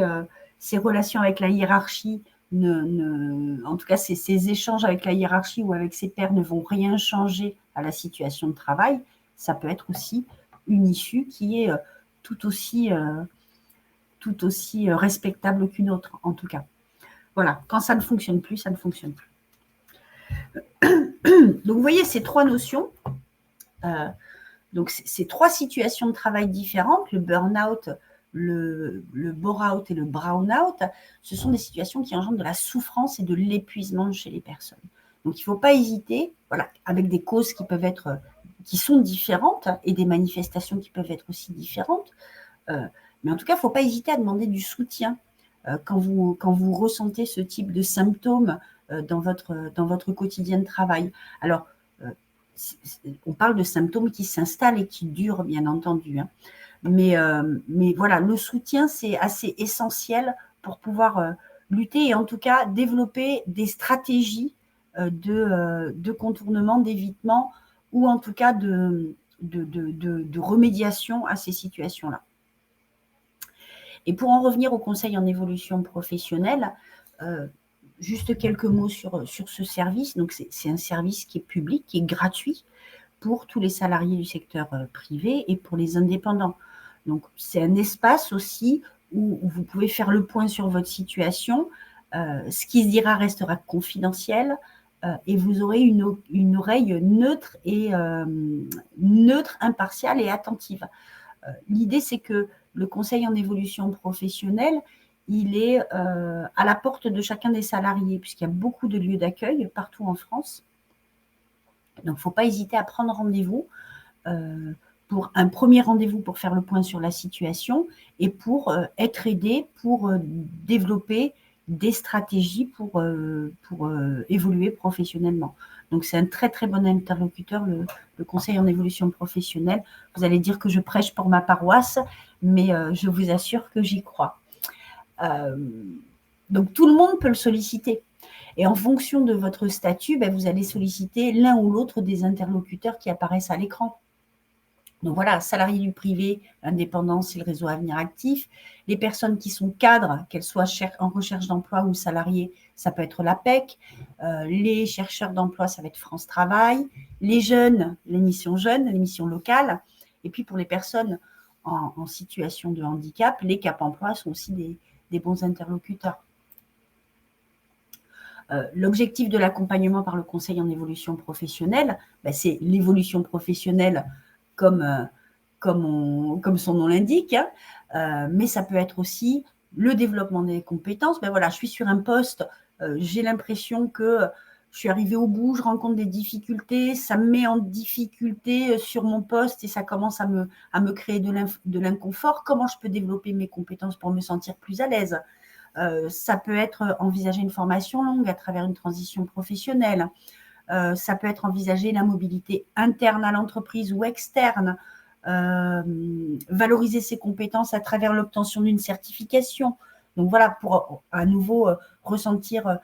Speaker 1: relations avec la hiérarchie, en tout cas ses échanges avec la hiérarchie ou avec ses pairs ne vont rien changer à la situation de travail, ça peut être aussi une issue qui est tout aussi respectable qu'une autre, en tout cas. Voilà, quand ça ne fonctionne plus, ça ne fonctionne plus. Donc, vous voyez ces 3 notions. Donc, ces 3 situations de travail différentes, le burn-out, le bore-out et le brown-out, ce sont des situations qui engendrent de la souffrance et de l'épuisement chez les personnes. Donc, il ne faut pas hésiter, voilà, avec des causes qui sont différentes et des manifestations qui peuvent être aussi différentes. Mais en tout cas, il ne faut pas hésiter à demander du soutien quand vous ressentez ce type de symptômes dans votre quotidien de travail. Alors, on parle de symptômes qui s'installent et qui durent, bien entendu. Hein. Mais voilà, le soutien, c'est assez essentiel pour pouvoir lutter et en tout cas développer des stratégies de contournement, d'évitement ou en tout cas de remédiation à ces situations-là. Et pour en revenir au conseil en évolution professionnelle, juste quelques mots sur ce service. Donc, c'est un service qui est public, qui est gratuit pour tous les salariés du secteur privé et pour les indépendants. Donc, c'est un espace aussi où vous pouvez faire le point sur votre situation. Ce qui se dira restera confidentiel et vous aurez une oreille neutre, impartiale et attentive. L'idée, c'est que le conseil en évolution professionnelle, il est à la porte de chacun des salariés, puisqu'il y a beaucoup de lieux d'accueil partout en France. Donc, il ne faut pas hésiter à prendre rendez-vous pour un premier rendez-vous pour faire le point sur la situation et pour être aidé pour développer des stratégies pour évoluer professionnellement. Donc, c'est un très, très bon interlocuteur, le conseil en évolution professionnelle. Vous allez dire que je prêche pour ma paroisse, mais je vous assure que j'y crois. Donc, tout le monde peut le solliciter. Et en fonction de votre statut, vous allez solliciter l'un ou l'autre des interlocuteurs qui apparaissent à l'écran. Donc voilà, salariés du privé, indépendants, c'est le réseau Avenir Actif. Les personnes qui sont cadres, qu'elles soient en recherche d'emploi ou salariés, ça peut être l'APEC. Les chercheurs d'emploi, ça va être France Travail. Les jeunes, l'émission Jeunes, l'émission locale. Et puis pour les personnes en situation de handicap, les Cap Emploi sont aussi des bons interlocuteurs. L'objectif de l'accompagnement par le conseil en évolution professionnelle, c'est l'évolution professionnelle comme son nom l'indique, hein, mais ça peut être aussi le développement des compétences. Voilà, je suis sur un poste, j'ai l'impression que je suis arrivée au bout, je rencontre des difficultés, ça me met en difficulté sur mon poste et ça commence à me créer de l'inconfort. Comment je peux développer mes compétences pour me sentir plus à l'aise ? Ça peut être envisager une formation longue à travers une transition professionnelle. Ça peut être envisager la mobilité interne à l'entreprise ou externe, valoriser ses compétences à travers l'obtention d'une certification. Donc voilà, pour à nouveau ressentir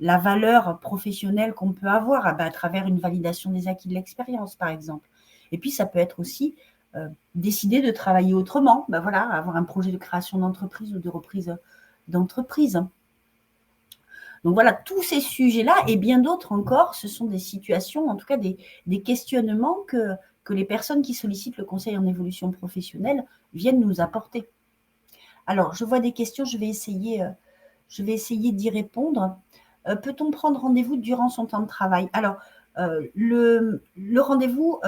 Speaker 1: la valeur professionnelle qu'on peut avoir à travers une validation des acquis de l'expérience, par exemple. Et puis, ça peut être aussi décider de travailler autrement. Ben voilà, avoir un projet de création d'entreprise ou de reprise d'entreprise. Donc voilà, tous ces sujets-là et bien d'autres encore, ce sont des situations, en tout cas des questionnements que les personnes qui sollicitent le conseil en évolution professionnelle viennent nous apporter. Alors, je vois des questions, je vais essayer d'y répondre. Peut-on prendre rendez-vous durant son temps de travail? Alors, le rendez-vous,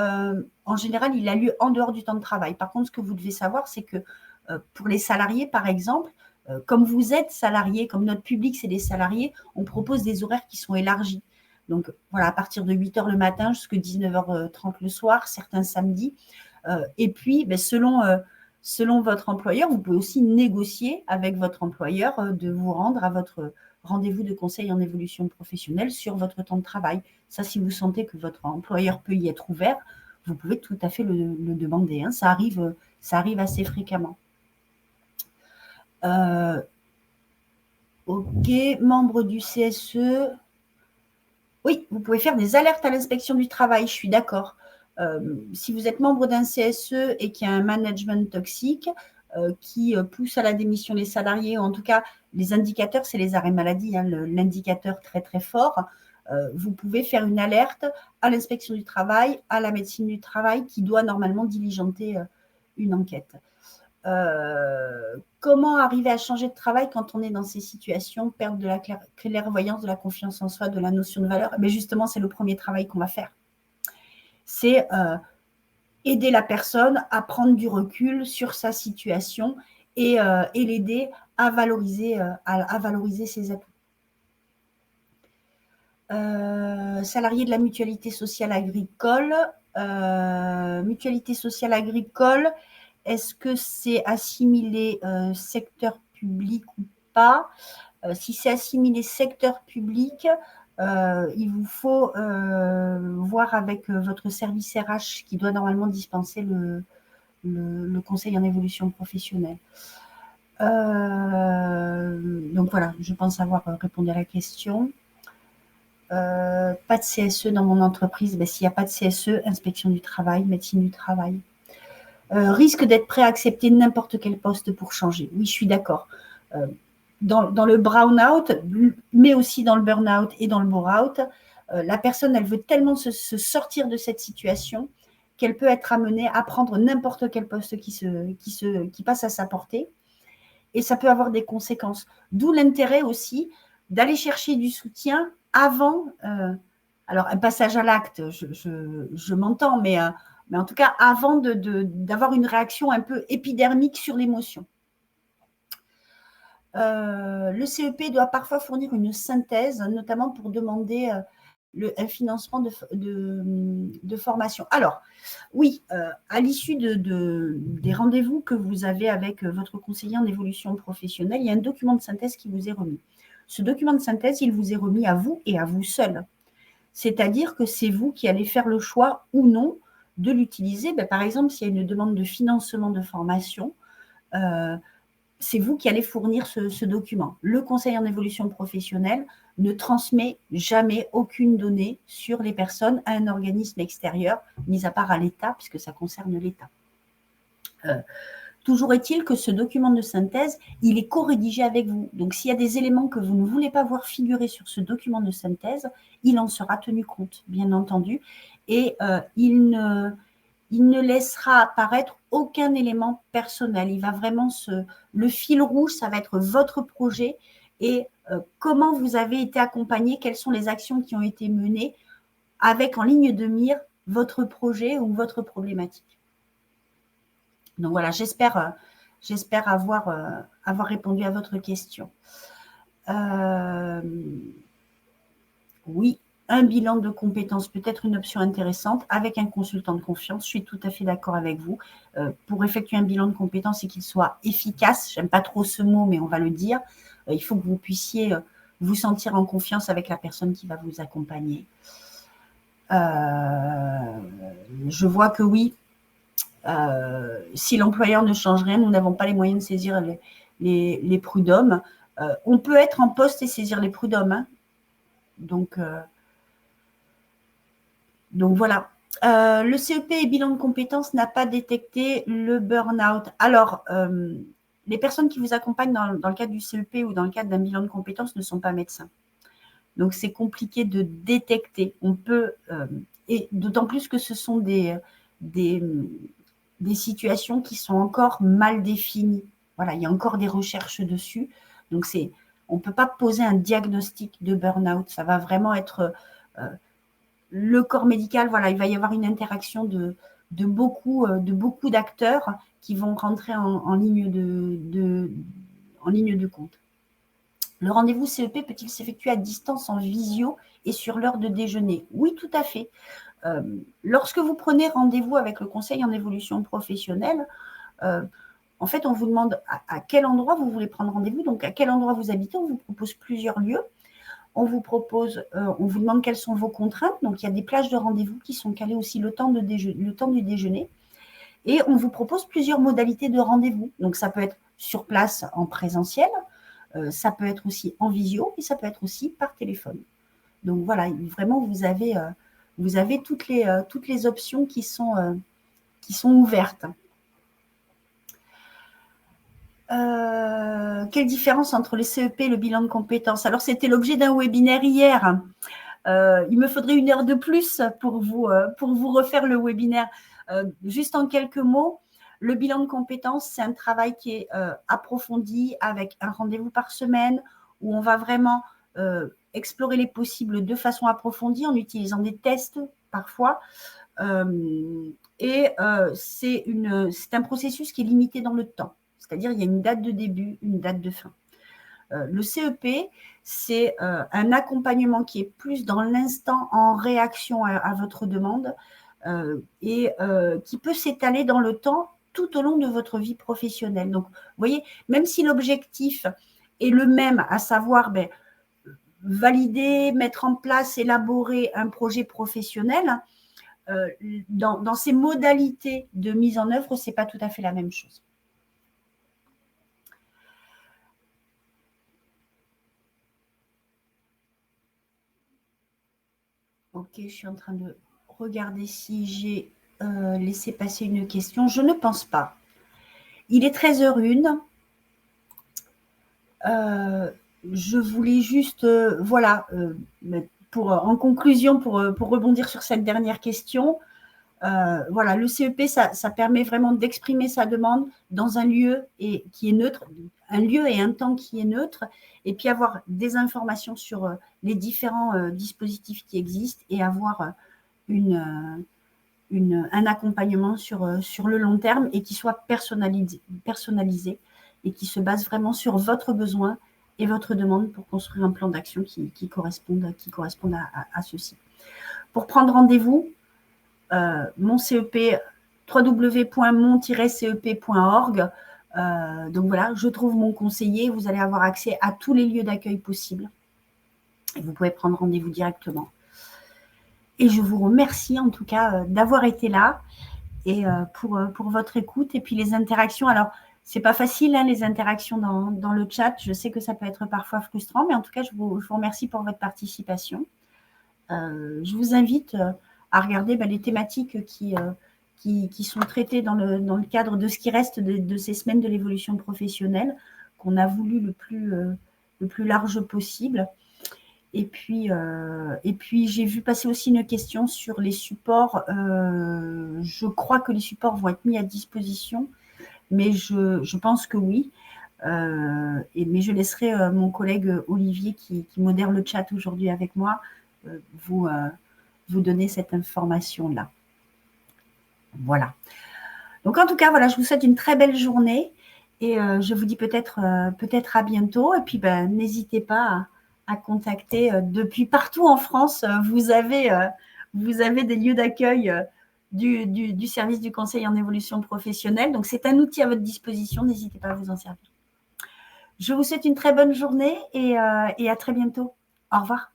Speaker 1: en général, il a lieu en dehors du temps de travail. Par contre, ce que vous devez savoir, c'est que pour les salariés, par exemple, comme vous êtes salarié, comme notre public, c'est des salariés, on propose des horaires qui sont élargis. Donc, voilà, à partir de 8 h le matin jusqu'à 19h30 le soir, certains samedis. Et puis, selon votre employeur, vous pouvez aussi négocier avec votre employeur de vous rendre à votre rendez-vous de conseil en évolution professionnelle sur votre temps de travail. Ça, si vous sentez que votre employeur peut y être ouvert, vous pouvez tout à fait le demander. Hein. Ça arrive assez fréquemment. Ok, membre du CSE. Oui, vous pouvez faire des alertes à l'inspection du travail, je suis d'accord. Si vous êtes membre d'un CSE et qu'il y a un management toxique qui pousse à la démission les salariés, ou en tout cas, les indicateurs, c'est les arrêts maladie, hein, l'indicateur très très fort, vous pouvez faire une alerte à l'inspection du travail, à la médecine du travail qui doit normalement diligenter une enquête. Comment arriver à changer de travail quand on est dans ces situations, perdre de la clairvoyance, de la confiance en soi, de la notion de valeur? Mais justement, c'est le premier travail qu'on va faire. C'est aider la personne à prendre du recul sur sa situation et l'aider à valoriser ses atouts. Salarié de la mutualité sociale agricole. Mutualité sociale agricole, est-ce que c'est assimilé secteur public ou pas? Si c'est assimilé secteur public, il vous faut voir avec votre service RH qui doit normalement dispenser le conseil en évolution professionnelle. Donc voilà, je pense avoir répondu à la question. Pas de CSE dans mon entreprise. Ben, s'il n'y a pas de CSE, inspection du travail, médecine du travail. Risque d'être prêt à accepter n'importe quel poste pour changer. Oui, je suis d'accord. Dans le brown-out, mais aussi dans le burn-out et dans le bore-out, la personne, elle veut tellement se sortir de cette situation qu'elle peut être amenée à prendre n'importe quel poste qui passe à sa portée. Et ça peut avoir des conséquences. D'où l'intérêt aussi d'aller chercher du soutien avant. Alors, un passage à l'acte, je m'entends, mais en tout cas, avant d'avoir une réaction un peu épidermique sur l'émotion. Le CEP doit parfois fournir une synthèse, notamment pour demander un financement de formation. Alors, oui, à l'issue des rendez-vous que vous avez avec votre conseiller en évolution professionnelle, il y a un document de synthèse qui vous est remis. Ce document de synthèse, il vous est remis à vous et à vous seul. C'est-à-dire que c'est vous qui allez faire le choix ou non de l'utiliser. Ben, par exemple, s'il y a une demande de financement de formation, c'est vous qui allez fournir ce document. Le conseil en évolution professionnelle ne transmet jamais aucune donnée sur les personnes à un organisme extérieur, mis à part à l'État, puisque ça concerne l'État. Toujours est-il que ce document de synthèse, il est co-rédigé avec vous. Donc, s'il y a des éléments que vous ne voulez pas voir figurer sur ce document de synthèse, il en sera tenu compte, bien entendu. Et il ne laissera apparaître aucun élément personnel. Il va vraiment le fil rouge, ça va être votre projet et comment vous avez été accompagné, quelles sont les actions qui ont été menées avec en ligne de mire votre projet ou votre problématique. Donc voilà, j'espère avoir répondu à votre question. Oui. Un bilan de compétences peut être une option intéressante avec un consultant de confiance. Je suis tout à fait d'accord avec vous. Pour effectuer un bilan de compétences et qu'il soit efficace, j'aime pas trop ce mot, mais on va le dire, il faut que vous puissiez vous sentir en confiance avec la personne qui va vous accompagner. Je vois que oui, si l'employeur ne change rien, nous n'avons pas les moyens de saisir les prud'hommes. On peut être en poste et saisir les prud'hommes. Hein. Donc voilà. Le CEP et bilan de compétences n'a pas détecté le burn-out. Alors, les personnes qui vous accompagnent dans le cadre du CEP ou dans le cadre d'un bilan de compétences ne sont pas médecins. Donc, c'est compliqué de détecter. On peut, et d'autant plus que ce sont des situations qui sont encore mal définies. Voilà, il y a encore des recherches dessus. Donc, on ne peut pas poser un diagnostic de burn-out. Ça va vraiment être le corps médical. Voilà, il va y avoir une interaction de beaucoup d'acteurs qui vont rentrer en ligne de compte. Le rendez-vous CEP peut-il s'effectuer à distance en visio et sur l'heure de déjeuner? Oui, tout à fait. Lorsque vous prenez rendez-vous avec le conseil en évolution professionnelle, en fait, on vous demande à quel endroit vous voulez prendre rendez-vous, donc à quel endroit vous habitez. On vous propose plusieurs lieux. On vous demande quelles sont vos contraintes. Donc, il y a des plages de rendez-vous qui sont calées aussi le temps du déjeuner. Et on vous propose plusieurs modalités de rendez-vous. Donc, ça peut être sur place en présentiel, ça peut être aussi en visio et ça peut être aussi par téléphone. Donc, voilà, vraiment, vous avez toutes les options qui sont ouvertes. Quelle différence entre les CEP et le bilan de compétences? Alors, c'était l'objet d'un webinaire hier. Il me faudrait 1 heure de plus pour vous refaire le webinaire. Juste en quelques mots, le bilan de compétences, c'est un travail qui est approfondi avec un rendez-vous par semaine où on va vraiment explorer les possibles de façon approfondie en utilisant des tests parfois. C'est un processus qui est limité dans le temps. C'est-à-dire, il y a une date de début, une date de fin. Le CEP, c'est un accompagnement qui est plus dans l'instant en réaction à votre demande et qui peut s'étaler dans le temps tout au long de votre vie professionnelle. Donc, vous voyez, même si l'objectif est le même, à savoir valider, mettre en place, élaborer un projet professionnel, dans ces modalités de mise en œuvre, ce n'est pas tout à fait la même chose. Ok, je suis en train de regarder si j'ai laissé passer une question. Je ne pense pas. Il est 13h01. Je voulais juste, en conclusion, pour rebondir sur cette dernière question, voilà, le CEP, ça permet vraiment d'exprimer sa demande dans un lieu qui est neutre, un lieu et un temps qui est neutre, et puis avoir des informations sur les différents dispositifs qui existent et avoir un accompagnement sur le long terme et qui soit personnalisé et qui se base vraiment sur votre besoin et votre demande pour construire un plan d'action qui corresponde à ceci. Pour prendre rendez-vous, mon CEP, www.mon-cep.org. Donc voilà, je trouve mon conseiller. Vous allez avoir accès à tous les lieux d'accueil possibles. Et vous pouvez prendre rendez-vous directement. Et je vous remercie en tout cas d'avoir été là et pour votre écoute et puis les interactions. Alors, c'est pas facile, hein, les interactions dans le chat. Je sais que ça peut être parfois frustrant, mais en tout cas, je vous remercie pour votre participation. Je vous invite à regarder les thématiques qui sont traitées dans le cadre de ce qui reste de ces semaines de l'évolution professionnelle, qu'on a voulu le plus large possible. Et puis j'ai vu passer aussi une question sur les supports. Je crois que les supports vont être mis à disposition, mais je pense que oui. Mais je laisserai mon collègue Olivier, qui modère le chat aujourd'hui avec moi, vous donner cette information-là. Voilà. Donc, en tout cas, voilà, je vous souhaite une très belle journée et je vous dis peut-être à bientôt. Et puis, n'hésitez pas à contacter depuis partout en France. Vous avez des lieux d'accueil du service du conseil en évolution professionnelle. Donc, c'est un outil à votre disposition. N'hésitez pas à vous en servir. Je vous souhaite une très bonne journée et à très bientôt. Au revoir.